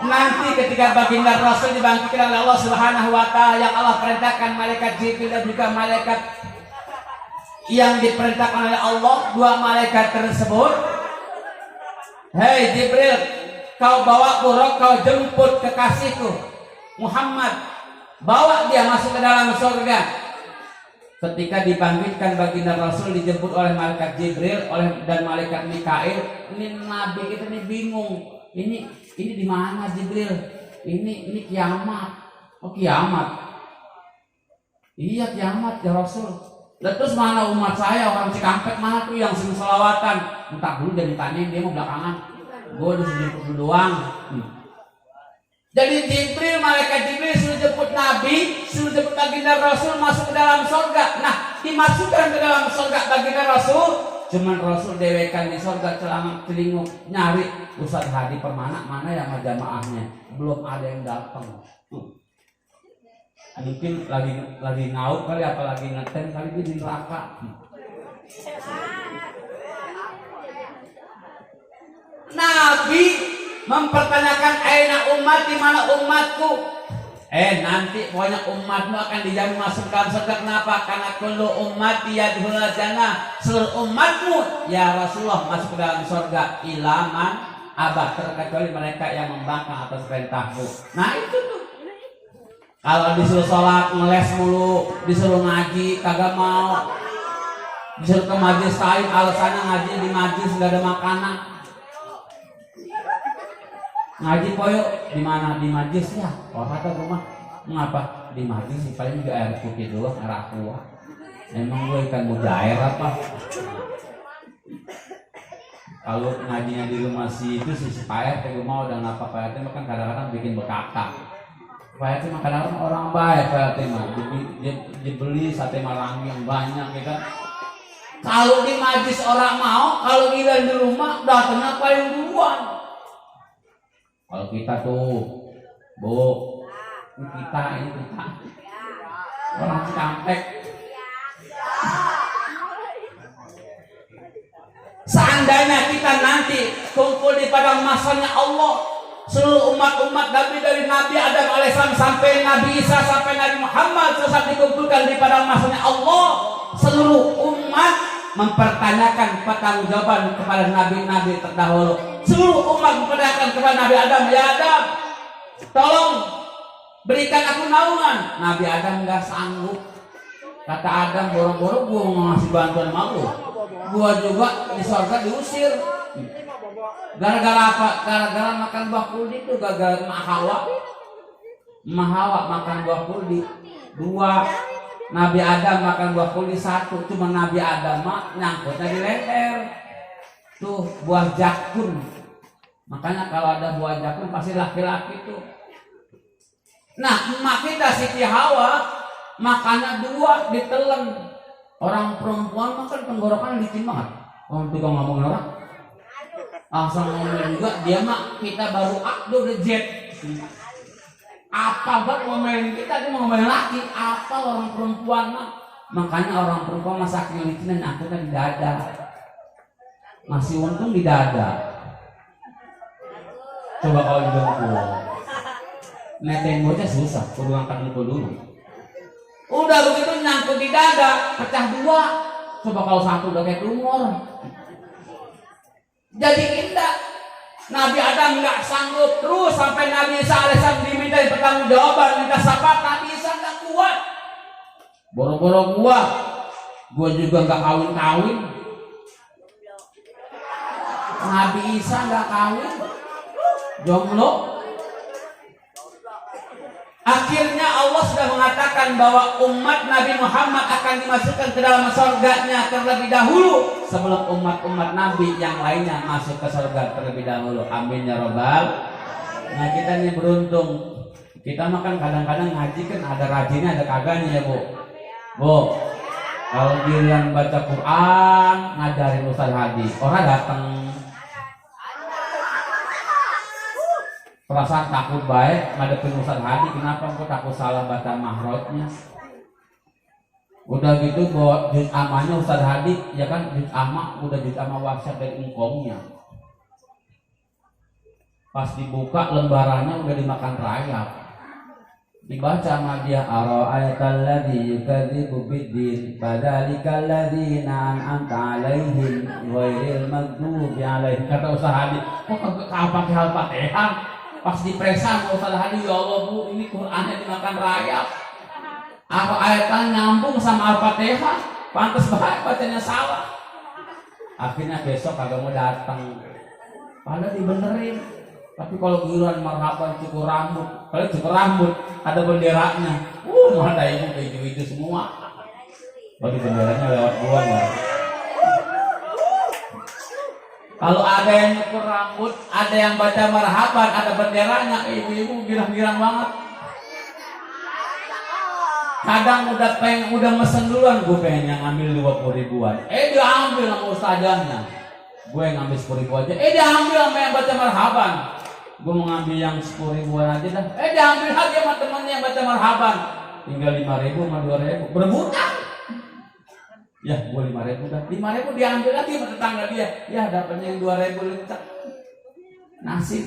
[SPEAKER 1] Nanti ketika baginda Rasul dibangkitkan oleh Allah Subhanahu wa Ta'ala, yang Allah perintahkan malaikat Jibril dan juga malaikat yang diperintahkan oleh Allah, dua malaikat tersebut, hei Jibril, kau bawa buruk, kau jemput kekasihku Muhammad, bawa dia masuk ke dalam surga. Ketika dibangkitkan baginda Rasul dijemput oleh malaikat Jibril dan malaikat Mikail, ini Nabi kita ini bingung. Ini di mana Jibril? Ini kiamat. Oh kiamat. Iya kiamat ya Rasul. Lah terus mana umat saya orang Cikampek mana tuh yang sering selawatan? Entar dulu jadi tanya dia mau belakangan. Gue udah jemput doang. Jadi Jibril, malaikat Jibril suruh jemput Nabi, suruh jemput baginda Rasul masuk ke dalam surga. Nah dimasukkan ke dalam surga baginda Rasul. Cuman Rasul dewekan di surga celinguk nyari Ustaz Hadi permana mana yang jamaahnya belum ada yang datang. Mungkin lagi ngaut kali, apalagi ngetem kali dia di neraka. Nabi mempertanyakan aina umat, di mana umatku? Nanti pokoknya umatmu akan dijamin masuk dalam surga. Kenapa? Karena kullu ummati yadkhulul jannah, seluruh umatmu ya Rasulullah masuk ke dalam surga, ilaman abah, terkecuali mereka yang membangkang atas perintahmu. Nah itu tuh, kalau disuruh sholat ngeles mulu, disuruh ngaji kagak mau, disuruh ke majlis kain alasannya ngaji di majlis nggak ada makanan. Ngaji poyo di mana? Di majlis ya. Oh kata rumah, mengapa di majlis sih paling juga air putih doang, air aqua. Emang gue ikan mujair apa? Kalau ngajinya di rumah si itu si Payet ke rumah udah ngapa Payet mah kan kadang-kadang bikin bekakak. Payet mah kadang-kadang orang baik Payet mah dibeli sate marangi yang banyak ya kan. Kalau di majlis orang mau, kalau gila di rumah datangnya paling duluan. Kalau kita tuh, Bu, kita orang Cikampek. Seandainya kita nanti kumpul di padang mahsyarnya Allah, seluruh umat-umat dari Nabi Adam alaihissalam sampai Nabi Isa sampai Nabi Muhammad selesai dikumpulkan di padang mahsyarnya Allah, seluruh umat mempertanyakan pertanggungjawaban kepada nabi-nabi terdahulu. Seluruh umat mempertanyakan kepada Nabi Adam, ya Adam, tolong berikan aku naungan. Nabi Adam nggak sanggup. Kata Adam, boro-boro gua mau ngasih bantuan sama lu, gua juga di surga diusir. Gara-gara apa? Gara-gara makan buah kuldi itu, gara-gara Hawa makan buah kuldi. 2. Nabi Adam makan buah kuldi 1, cuma Nabi Adam nyangkutnya di leher. Tuh buah jakun. Makanya kalau ada buah jakun pasti laki-laki tuh. Nah, emak kita Siti Hawa makannya 2 ditelen. Orang perempuan makan tenggorokan licin banget. Orang tukang ngomong orang. Langsung ngomong juga dia mah kita baru udah jet. Apa buat ngomelin kita, dia mau ngomelin laki. Apa orang perempuan mah? Makanya orang perempuan masa licin dan aku kan di dada. Masih untung di dada. Coba kalau di dengkul. Neteng bocah susah, kudu angkat dengkul dulu. Udah begitu nyangkut di dada, pecah 2. Coba kalau 1 udah kayak tumor. Jadi indah. Nabi Adam nggak sanggup, terus sampai Nabi Isa alaihissalam diminta pertanggungjawaban, minta syafaat. Nabi Isa nggak kuat. Boro-boro gua juga nggak kawin. Nabi Isa nggak kawin, jomblo. Akhirnya Allah sudah mengatakan bahwa umat Nabi Muhammad akan dimasukkan ke dalam surganya terlebih dahulu sebelum umat-umat Nabi yang lainnya masuk ke surga terlebih dahulu. Amin ya robbal. Nah kita ini beruntung. Kita makan kadang-kadang ngaji kan ada rajinnya ada kagaknya ya Bu. Kalau giliran baca Quran ngajarin Ustaz Hadi, orang datang. perasaan takut baik ngadepin Ustaz Hadi, kenapa engkau takut salah baca mahrojnya? Udah gitu bawa juz amanya Ustaz Hadi, ya kan juz ama udah juz ama wasiat dari engkongnya. Pas dibuka lembarannya udah dimakan rayap. Dibaca sama dia, ara'aital ladzi yukadzibu biddin fadzalikal ladzina an'amta 'alaihim ghairil maghdubi 'alaihim. Kata Ustaz Hadi, kok kapan ke Al-Fatihah? Pas diperiksa sama Ustaz Hadi, ya Allah Bu, ini Qur'annya dimakan rayap. Apa ayatnya nyambung sama Al-Fatihah? Pantes banget bacanya salah. Akhirnya besok kagak mau datang. Padahal dibenerin. Tapi kalau giliran marhaban cukur rambut, kalau cukur rambut ada benderanya, mana ibu hijau-hijau semua. Bagi benderanya lewat gua nggak? Kalau ada yang cukur rambut, ada yang baca marhaban, ada benderanya, ibu-ibu girang-girang banget. Kadang udah mesen duluan, gue pengen yang ngambil 20 ribuan. Dia ambil sama ustazahnya. Gue yang ngambil 10 ribu aja. Dia ambil sama yang baca marhaban. Gue mau ngambil yang 10 ribuan aja dah. Dia ambil lagi sama temennya yang baca marhaban. Tinggal 5 ribu sama 2 ribu. Berebutan. Ya, gue 5 ribu dah. 5 ribu diambil lagi sama tetangga dia. Ya, dapatnya yang 2 ribu lecak. Nasib.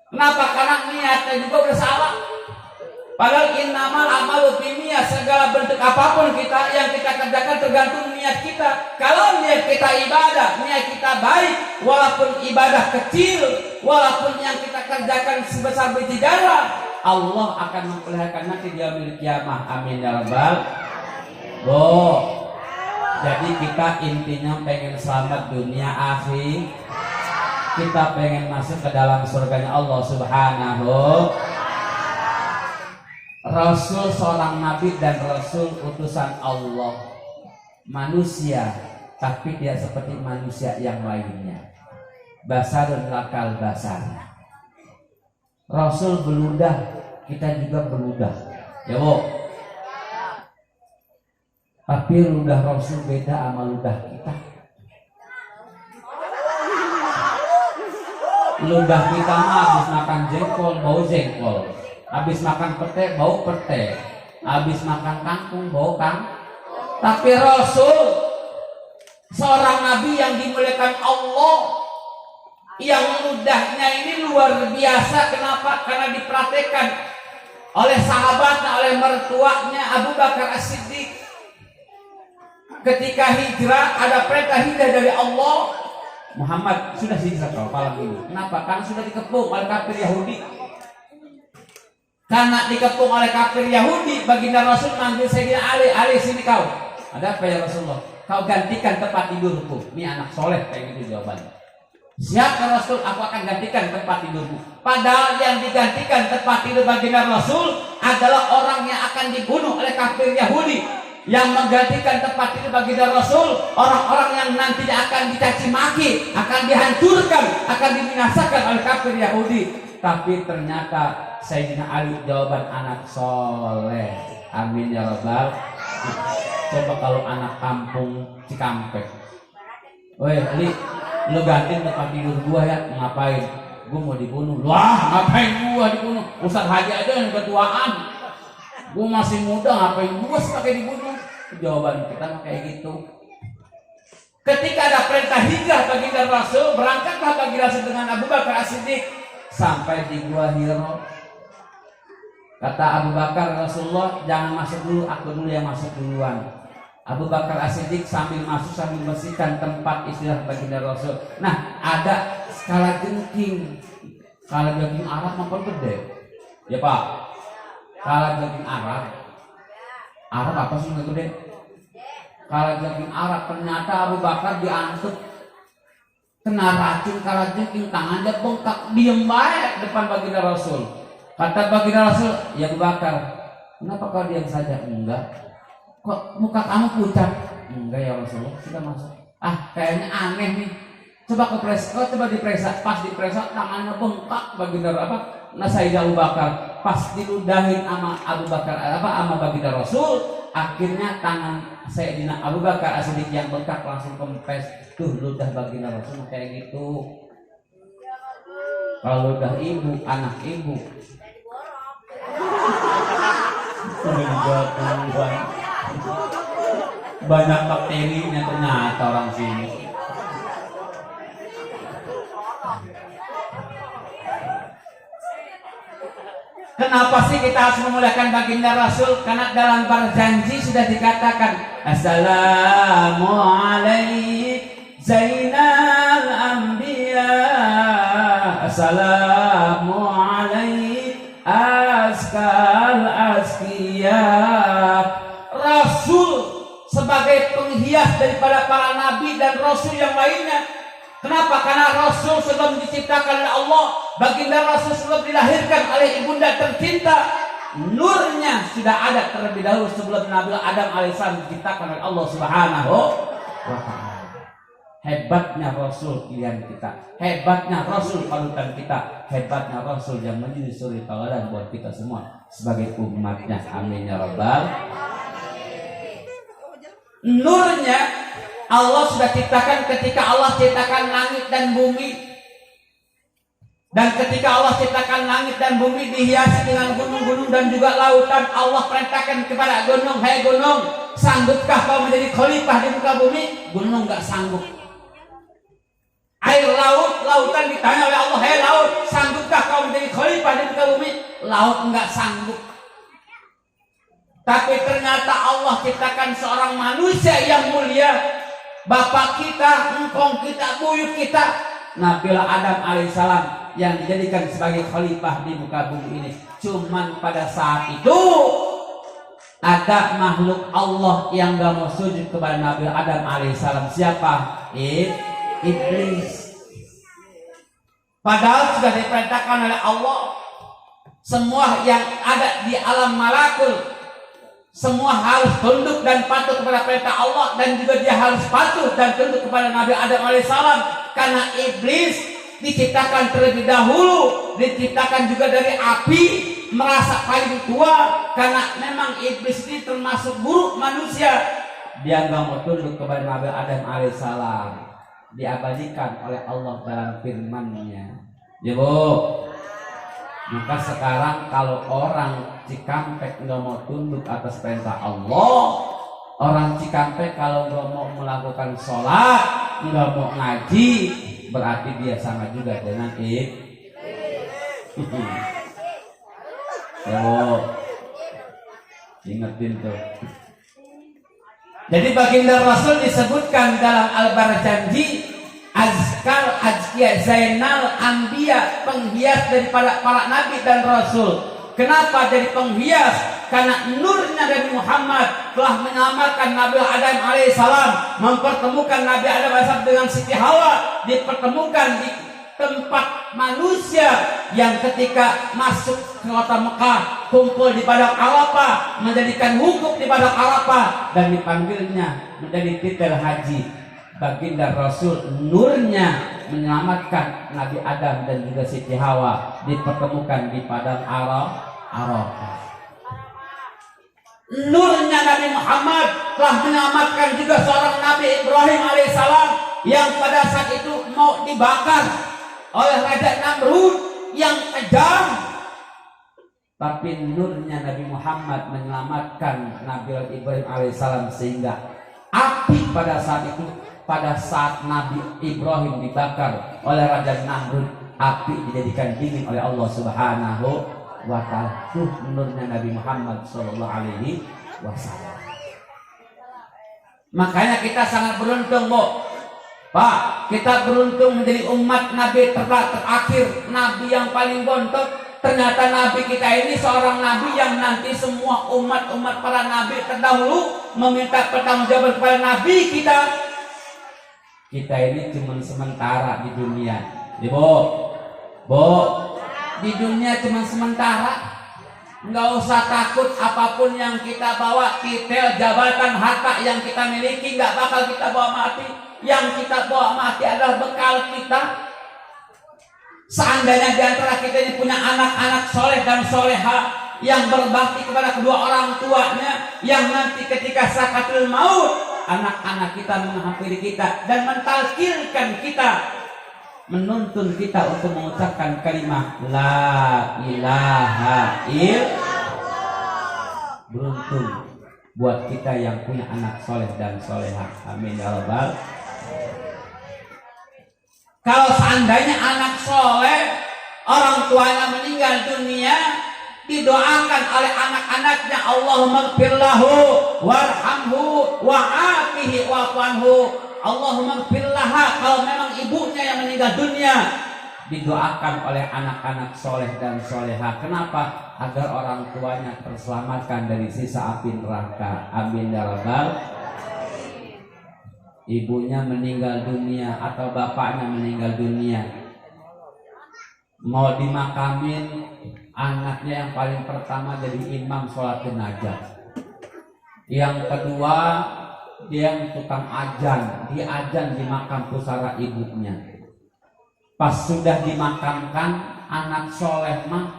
[SPEAKER 1] Kenapa? Karena niatnya juga udah salah. Padahal innamal amalu binniyat, segala bentuk apapun kita yang kita kerjakan tergantung niat kita. Kalau niat kita ibadah, niat kita baik, walaupun ibadah kecil, walaupun yang kita kerjakan sebesar biji darah, Allah akan memperlihatkan nanti di yaumil kiamah. Amin ya rabbal. Jadi kita intinya pengen selamat dunia akhir. Kita pengen masuk ke dalam surganya Allah Subhanahu. Rasul seorang nabi dan rasul utusan Allah, manusia, tapi dia seperti manusia yang lainnya. Basarun lakal basar. Rasul beludah, kita juga beludah. Ya Bu. Tapi ludah Rasul beda sama ludah kita. Ludah kita mah habis makan jengkol bau jengkol. Habis makan pete, bau pete. Habis makan kangkung, bau kangkung. Tapi Rasul, seorang nabi yang dimuliakan Allah, yang ludahnya ini luar biasa. Kenapa? Karena diperhatikan oleh sahabatnya, oleh mertuanya Abu Bakar As-Siddiq. Ketika hijrah, ada perintah hijrah dari Allah. Muhammad sudah hijrah kalau malam ini. Kenapa? Karena sudah dikepung oleh kafir Yahudi. Karena dikepung oleh kafir Yahudi, baginda Rasul manggil Sayyidina Ali, sini kau. Ada apa ya Rasulullah? Kau gantikan tempat tidurku. Ini anak soleh kayak gitu jawabannya. Siap ya Rasul, aku akan gantikan tempat tidurku. Padahal yang digantikan tempat tidur baginda Rasul adalah orang yang akan dibunuh oleh kafir Yahudi. Yang menggantikan tempat tidur baginda Rasul, orang-orang yang nantinya akan dicaci maki, akan dihancurkan, akan dibinasakan oleh kafir Yahudi. Tapi ternyata Sayyidina Ali jawaban anak soleh. Amin ya rabbal. Coba kalau anak kampung Cikampek, woi Ali, lu ganti tempat tidur gua ya. Ngapain? Gua mau dibunuh. Wah, ngapain gua dibunuh? Ustaz Haji aja yang ketuaan. Gua masih muda, ngapain gua pakai dibunuh? Jawaban kita mah kayak gitu. Ketika ada perintah hijrah baginda Rasul, berangkatlah baginda Rasul dengan Abu Bakar As-Siddiq sampai di Gua Hiro. Kata Abu Bakar, Rasulullah jangan masuk dulu, aku dulu yang masuk duluan. Abu Bakar As-Siddiq sambil masuk sambil membersihkan tempat istirahat baginda Rasul. Nah, ada skala jengking. Skala jengking Arab mampir gede. Ya Pak. Skala jengking Arab. Arab apa sih yang gede? Skala jengking Arab, ternyata Abu Bakar diangkut kena racun skala jengking, tangannya bengkak, diem baik depan baginda Rasul. Kata baginda Rasul, ya Abu Bakar, kenapa kau diam saja? Enggak. Kok muka kamu pucat? Enggak ya Rasulullah, sudah masuk. Kayaknya aneh nih. Coba diperiksa. Pas diperiksa tangannya bengkak baginda apa? Sayyidina Abu Bakar. Pas diludahin sama Abu Bakar sama baginda Rasul, akhirnya tangan Sayyidina Abu Bakar As-Siddiq yang bengkak langsung kempes. Tuh ludah baginda Rasul kayak gitu. Kalau udah ibu, anak ibu banyak bakterinya ternyata orang sini. Kenapa sih kita harus memuliakan baginda Rasul? Karena dalam berjanji sudah dikatakan Assalamualaikum Zainal Anbiya, Assalamualaikum Azkal Azkiya. Rasul sebagai penghias daripada para nabi dan rasul yang lainnya. Kenapa? Karena Rasul sebelum diciptakan oleh Allah, baginda Rasul sebelum dilahirkan oleh ibunda tercinta, nurnya sudah ada terlebih dahulu sebelum Nabi Adam alaihissalam diciptakan oleh Allah Subhanahu wa ta'ala. Hebatnya Rasul pilihan kita, hebatnya Rasul panutan kita, hebatnya Rasul yang menjadi suri tauladan buat kita semua sebagai umatnya. Amin ya rabbal. Nurnya Allah sudah ciptakan ketika Allah ciptakan langit dan bumi. Dan ketika Allah ciptakan langit dan bumi dihiasi dengan gunung-gunung dan juga lautan, Allah perintahkan kepada gunung, "Hai gunung, sanggupkah kau menjadi khalifah di muka bumi?" Gunung enggak sanggup. Air laut, lautan ditanya oleh Allah, "Hai laut, sanggupkah kau menjadi khalifah di muka bumi?" Laut enggak sanggup. Tapi ternyata Allah ciptakan seorang manusia yang mulia, bapak kita, engkong kita, buyut kita, Nabi Adam alaihissalam, yang dijadikan sebagai khalifah di muka bumi ini. Cuman pada saat itu ada makhluk Allah yang gak mau sujud kepada Nabi Adam alaihissalam. Siapa? Iblis. Padahal sudah diperintahkan oleh Allah, semua yang ada di alam malakul semua harus tunduk dan patuh kepada perintah Allah, dan juga dia harus patuh dan tunduk kepada Nabi Adam alaihissalam. Karena iblis diciptakan terlebih dahulu, diciptakan juga dari api, merasa paling tua, karena memang iblis ini termasuk buruk manusia. Dia nggak mau tunduk kepada Nabi Adam alaihissalam. Diabadikan oleh Allah dalam firman-Nya. Ya Bu. Maka sekarang kalau orang Cikampek nggak mau tunduk atas perintah Allah, orang Cikampek kalau nggak mau melakukan sholat, nggak mau ngaji, berarti dia sama juga dengan ya, ingetin tuh. Jadi baginda Rasul disebutkan dalam Al-Barjanji Azkar Azkiya Zainal Anbiya, penghias daripada para nabi dan rasul. Kenapa jadi penghias? Karena nurnya Nabi Muhammad telah menyelamatkan Nabi Adam alaihissalam, mempertemukan Nabi Adam alaihissalam dengan Siti Hawa, dipertemukan di tempat manusia yang ketika masuk ke kota Mekah kumpul di padang Arafah, menjadikan wukuf di padang Arafah, dan dipanggilnya menjadi titel haji. Baginda Rasul nurnya menyelamatkan Nabi Adam dan juga Siti Hawa, dipertemukan di padang Arafah. Nurnya Nabi Muhammad telah menyelamatkan juga seorang Nabi Ibrahim alaihissalam yang pada saat itu mau dibakar oleh Raja Namrud yang kejam. Tapi nurnya Nabi Muhammad menyelamatkan Nabi Ibrahim alaihissalam sehingga api pada saat itu, pada saat Nabi Ibrahim dibakar oleh Raja Namrud, api dijadikan dingin oleh Allah Subhanahu wa ta'ala. Tuh nurnya Nabi Muhammad sallallahu alaihi wasallam. Makanya kita sangat beruntung, Bu. Pak, kita beruntung menjadi umat Nabi terakhir, Nabi yang paling bontot. Ternyata Nabi kita ini seorang Nabi yang nanti semua umat-umat para Nabi terdahulu meminta pertanggungjawaban kepada Nabi kita. Kita ini cuma sementara di dunia. Bu, di dunia cuma sementara. Nggak usah takut apapun yang kita bawa, titel, jabatan, harta yang kita miliki nggak bakal kita bawa mati. Yang kita bawa mati adalah bekal kita. Seandainya di antara kita ini punya anak-anak soleh dan soleha yang berbakti kepada kedua orang tuanya, yang nanti ketika sakatul maut anak-anak kita menghampiri kita dan mentalkirkan kita, menuntun kita untuk mengucapkan kalimat la ilaha illallah. Beruntung buat kita yang punya anak soleh dan solehah. Amin ya rabbal. Kalau seandainya anak soleh, orang tuanya meninggal dunia, didoakan oleh anak-anaknya, Allahumma gfir lahu warhamhu wa'afihi wa'fuanhu. Allahumma gfir laha, kalau memang ibunya yang meninggal dunia, didoakan oleh anak-anak soleh dan soleha. Kenapa? Agar orang tuanya terselamatkan dari sisa api neraka. Amin ya rabbal. Ibunya meninggal dunia atau bapaknya meninggal dunia, mau dimakamin, anaknya yang paling pertama jadi imam sholat jenazah. Yang kedua, dia yang tukang ajan, diajan di makam pusara ibunya. Pas sudah dimakamkan, anak soleh mah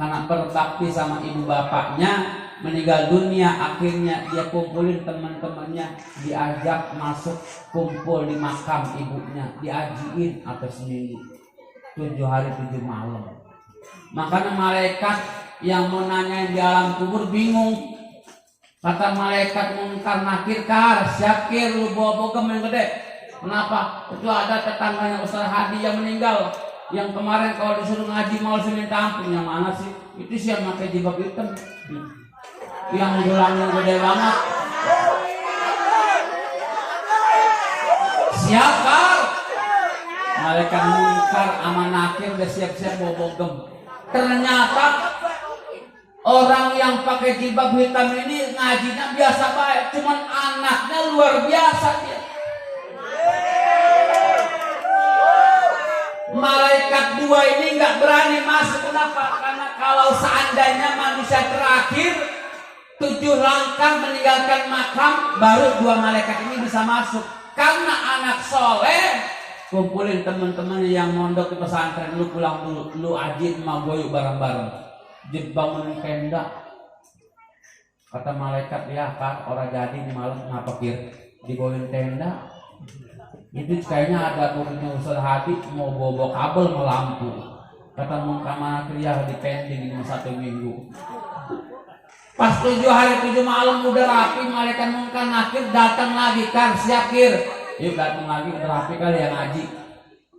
[SPEAKER 1] karena berbakti sama ibu bapaknya, meninggal dunia, akhirnya dia kumpulin teman-temannya, diajak masuk kumpul di makam ibunya, diajiin atau seminggu 7 hari 7 malam. Makanya malaikat yang mau nanya di alam kubur bingung. Kata malaikat Munkar Nakir, Kar, Syakir, lu bawa bogem yang gede. Kenapa? Itu ada tetangganya Ustaz Hadi yang meninggal, yang kemarin kalau disuruh ngaji mau minta ampun. Yang mana sih? Itu sih yang pakai jilbab hitam, yang tulangnya gede banget. Siapa? Malaikat Munkar sama Nakir udah siap-siap bawa bogem. Ternyata orang yang pakai jilbab hitam ini ngajinya biasa baik, cuman anaknya luar biasa dia. Malaikat dua ini nggak berani masuk. Kenapa? Karena kalau seandainya manusia terakhir 7 langkah meninggalkan makam, baru 2 malaikat ini bisa masuk. Karena anak soleh, kumpulin teman-teman yang mondok di pesantren, lu pulang dulu, lu ajin mau goyuk bareng-bareng, bangun tenda. Kata malaikat, ya Kak, orang jadi di malam ngapa kir digoyuin tenda. Itu kayaknya ada muridnya Ustaz Hadi mau bawa kabel mau lampu. Kata Munkar Nakir dipending 1 minggu. Pas 7 hari 7 malam udah rapi, malaikat Munkar Nakir datang lagi, Kar, Syakir. Yuk datang lagi, udah rapi kali yang ngaji.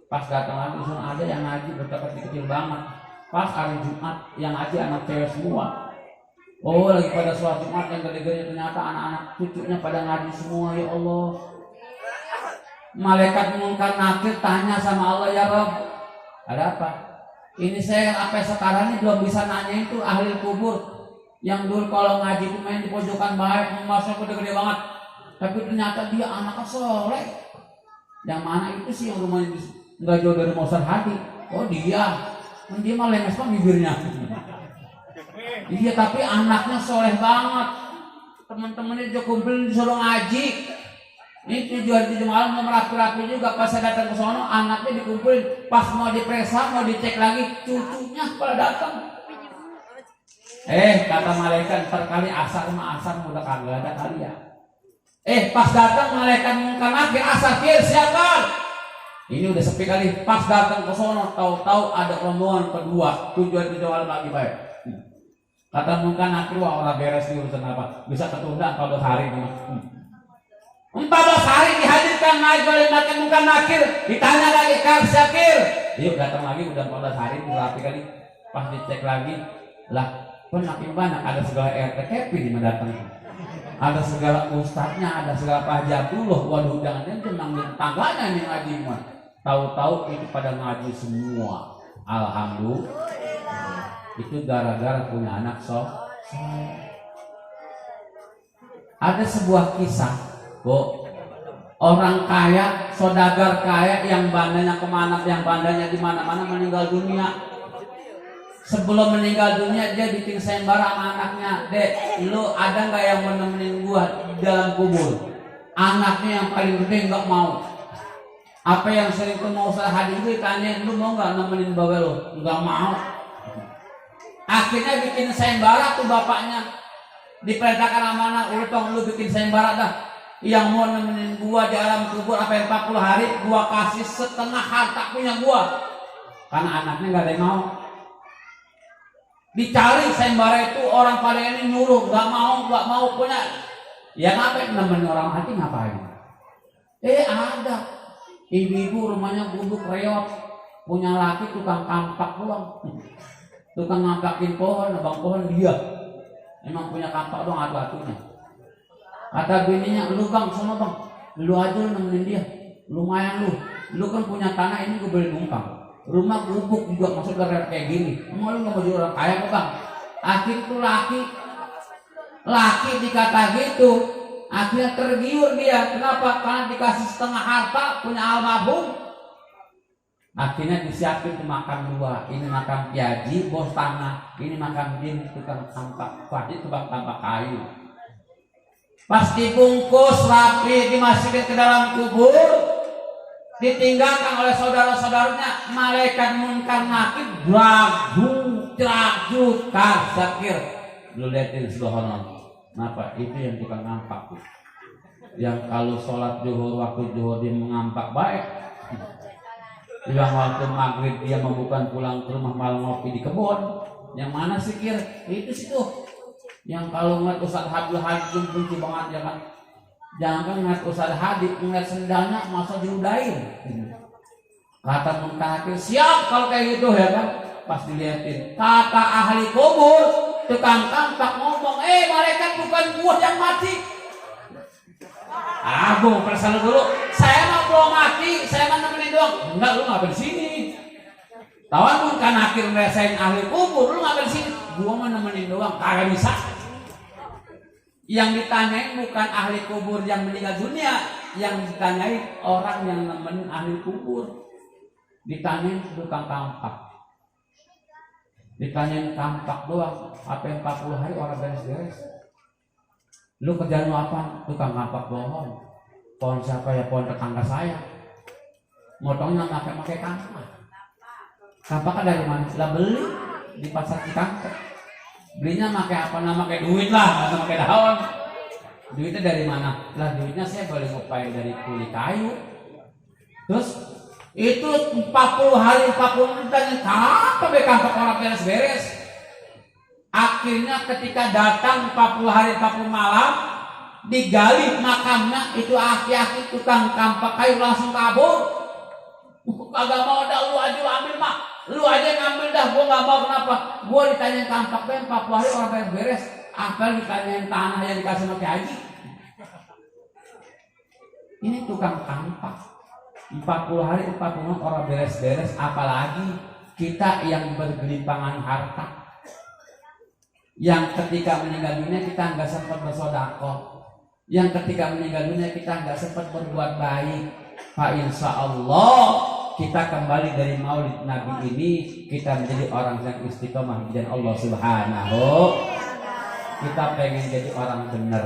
[SPEAKER 1] Pas datang lagi, ada yang ngaji betapa kecil banget. Pas hari Jumat yang ngaji anak cewek semua. Oh, lagi pada sholat Jumat yang gede-gede, ternyata anak-anak cucunya pada ngaji semua. Ya Allah. Malaikat Munkar Nakir tanya sama Allah, ya Rabb, ada apa? Ini saya sampai sekarang ini belum bisa nanya itu ahli kubur yang dulu kalau ngaji itu main di pojokan baik, masuk gede-gede banget, tapi ternyata dia anaknya soleh. Yang mana itu sih yang rumahnya nggak jauh dari Ustaz Hadi? Oh dia mah lemes banget bibirnya. Iya, tapi anaknya soleh banget. Teman-temannya juga kumpul disuruh ngaji. Ini 7 hari 7 malam mau rapi-rapi juga. Pas saya datang ke sono, anaknya dikumpulin. Pas mau diperiksa, mau dicek lagi, cucunya pada datang. Kata malaikat, terkali asar sama asar udah kagak ada kali ya. Pas datang malaikat Munkar Nakir, asar kir siapa? Ini udah sepi kali. Pas datang ke sono, tahu-tahu ada rombongan kedua, 7 hari 7 malam lagi baik. Kata Munkar Nakir, wah orang beres nih urusan apa? Bisa ketunda 14 hari nih. 14 hari dihadirkan naik oleh Munkar Nakir, ditanya lagi, Kar, Syakir. Yuk datang lagi, udah 14 hari berapi kali. Pas dicek lagi, lah kok makin banyak, ada segala RTKP di mendatang. Ada segala ustadznya, ada segala Pak Jatullah. Waduh, jangan-jangan dia manggil tangganya nih ngaji mah. Tahu-tahu itu pada ngaji semua. Alhamdulillah. Itu gara-gara punya anak soleh. Ada sebuah kisah. Orang kaya, saudagar kaya yang bandanya kemana, yang bandanya di mana-mana meninggal dunia. Sebelum meninggal dunia dia bikin sayembara sama anaknya, Dek, lu ada nggak yang mau nemenin gua di dalam kubur? Anaknya yang paling gede nggak mau. Apa yang sering tuh mau Ustaz Hadi itu tanya, lu mau nggak nemenin bawa lu? Nggak mau. Akhirnya bikin sayembara tuh bapaknya, diperintahkan sama anak, lu bikin sayembara dah.
[SPEAKER 2] yang mau nemenin gua di alam kubur sampai 40 hari, gua kasih setengah harta punya gua. Karena anaknya nggak ada yang mau. Dicari sayembara itu orang pada ini nyuruh, nggak mau punya. Ya ngapain nemenin orang mati ngapain? Ada ibu-ibu rumahnya gubuk reot, punya laki tukang kampak doang, tukang ngampakin pohon, nebang pohon dia. Emang punya kampak doang atu-atunya. Kata bininya, lu bang, sama bang, lu aja lu nemenin dia, lumayan lu kan punya tanah ini gue boleh numpang. Rumah gubuk juga masuk gara kayak gini. Emang lu gak mau jadi orang kaya kok bang? Akhir itu laki dikata gitu, akhirnya tergiur dia. Kenapa? Karena dikasih setengah harta punya almarhum. Akhirnya disiapin ke makam dua. Ini makam piaji, bos tanah. Ini makam jin, tukang tampak. Wajib tukang tampak kayu. Pas dibungkus rapi, dimasukin ke dalam kubur, ditinggalkan oleh saudara-saudaranya, malaikat munkar nakir dragu kasakir. Lu liatin subhanallah. Kenapa? Itu yang tukang ngampak. Yang kalau sholat zuhur, waktu zuhur dia mengampak baik. Yang waktu maghrib dia membukan pulang ke rumah malam ngopi di kebun. Yang mana sih kir? Itu situ. Yang kalau ngeliat Ustaz Habib Hajim benci banget ya kan. Jangan ngeliat Ustaz Habib, ngeliat sendalnya masa diudahin. Kata muntakir, siap kalau kayak gitu ya kan. Pas dilihatin, kata ahli kubur, tukang kampak ngomong, malaikat bukan gua yang mati. Abu, perasaan dulu, saya mah belum mati, saya mah nemenin doang. Enggak, lu ngapain di sini? Tawan pun kan akhir ngerasain ahli kubur, lu ngapain di sini? Gua mah nemenin doang, kagak bisa. Yang ditanyain bukan ahli kubur yang meninggal dunia, yang ditanyain orang yang nemenin ahli kubur. Ditanyain tukang kampak. Ditanyain kampak doang, apa yang 40 hari orang beres-beres. Lu kerjaan lu apa? Tukang kampak bohong. Pohon siapa ya? Pohon tetangga saya. Motongnya pakai kampak. Kampak dari mana? Lah beli di pasar Cikampek. Belinya pakai apa? Pakai duit lah, nggak pakai daun. Duitnya dari mana? Lah duitnya saya boleh ngupain dari kuli kayu. Terus itu 40 hari 40 menit tanya apa kampak orang beres-beres. Akhirnya ketika datang 40 hari 40 malam, digali makamnya, itu aki-aki tukang kampak kayu langsung kabur. Kagak mau dah, lu aja ambil mah. Lu aja ngambil dah, gua nggak mau. Kenapa? Gua ditanyain kampak 40 hari orang beres-beres. Apa ditanyain tanah yang dikasih sama haji? Ini tukang kampak. 40 hari 40 orang beres-beres, apalagi kita yang bergelimpangan harta, yang ketika meninggal dunia kita nggak sempat bersedekah, yang ketika meninggal dunia kita nggak sempat berbuat baik. Fa insya Allah kita kembali dari maulid Nabi ini, kita menjadi orang yang istiqomah di jalan Allah Subhanahu. Kita pengen jadi orang benar,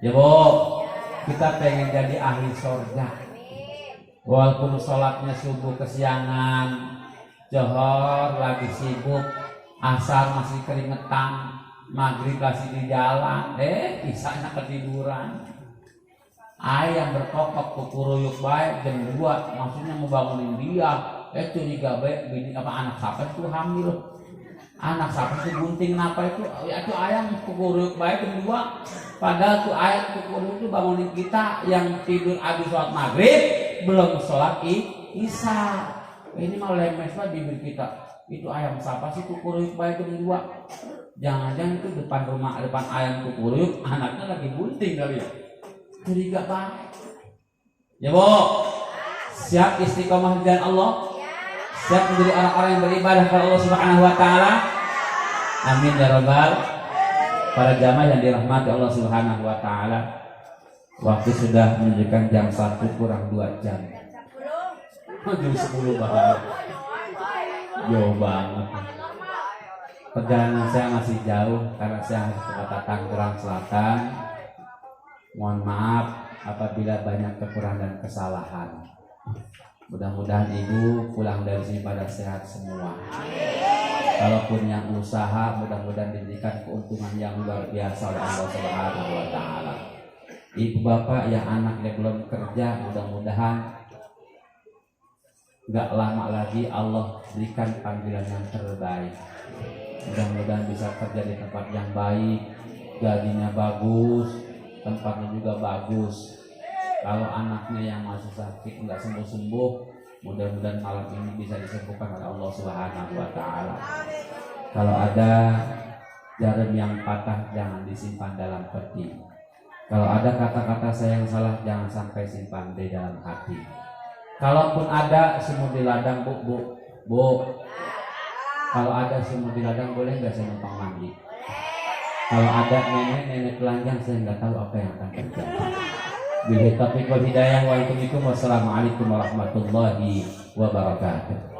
[SPEAKER 2] ya Bu. Kita pengen jadi ahli surga. Walaupun sholatnya subuh kesiangan, johor lagi sibuk, asar masih keringetan, maghrib masih di jalan, isanya ketiduran. Ayam berkokok kukuruyuk baik jam 2, maksudnya mau bangunin dia, curiga baik bini apa anak siapa itu hamil, anak siapa itu gunting apa itu, itu ayam kukuruyuk baik jam 2. Padahal tuh ayam kukuruyuk itu bangunin kita yang tidur habis sholat maghrib belum sholat isya. Ini malah lemes lah bibir kita. Itu ayam siapa sih kukuruyuk baik jam 2? Jangan-jangan itu depan rumah, depan ayam kukuruyuk anaknya lagi bunting kali ya. Curiga banget. Ya Bu, siap istiqomah di jalan Allah? Siap menjadi orang-orang yang beribadah kepada Allah Subhanahu wa taala? Amin ya rabbal. Para jamaah yang dirahmati Allah Subhanahu wa taala. Waktu sudah menunjukkan jam 1 kurang 2 jam. Jam 10 bahaya. Jauh banget. Perjalanan saya masih jauh karena saya harus ke kota Tangerang Selatan. Mohon maaf apabila banyak kekurangan dan kesalahan. Mudah-mudahan ibu pulang dari sini pada sehat semua. Kalaupun yang usaha, mudah-mudahan diberikan keuntungan yang luar biasa oleh Allah Subhanahu wa taala. Ibu bapak yang anaknya belum kerja, mudah-mudahan gak lama lagi Allah berikan panggilan yang terbaik. Mudah-mudahan bisa kerja di tempat yang baik, gajinya bagus, tempatnya juga bagus. Kalau anaknya yang masih sakit nggak sembuh-sembuh, mudah-mudahan malam ini bisa disembuhkan oleh Allah Subhanahu wa Ta'ala. Kalau ada jarum yang patah, jangan disimpan dalam peti. Kalau ada kata-kata saya yang salah, jangan sampai simpan di dalam hati. Kalaupun ada semut di ladang, bu. Kalau ada semut di ladang, boleh nggak saya numpang mandi? Kalau ada nenek telanjang, saya nggak tahu apa yang akan terjadi. Billahi taufiq wal hidayah. Wassalamualaikum warahmatullahi wabarakatuh.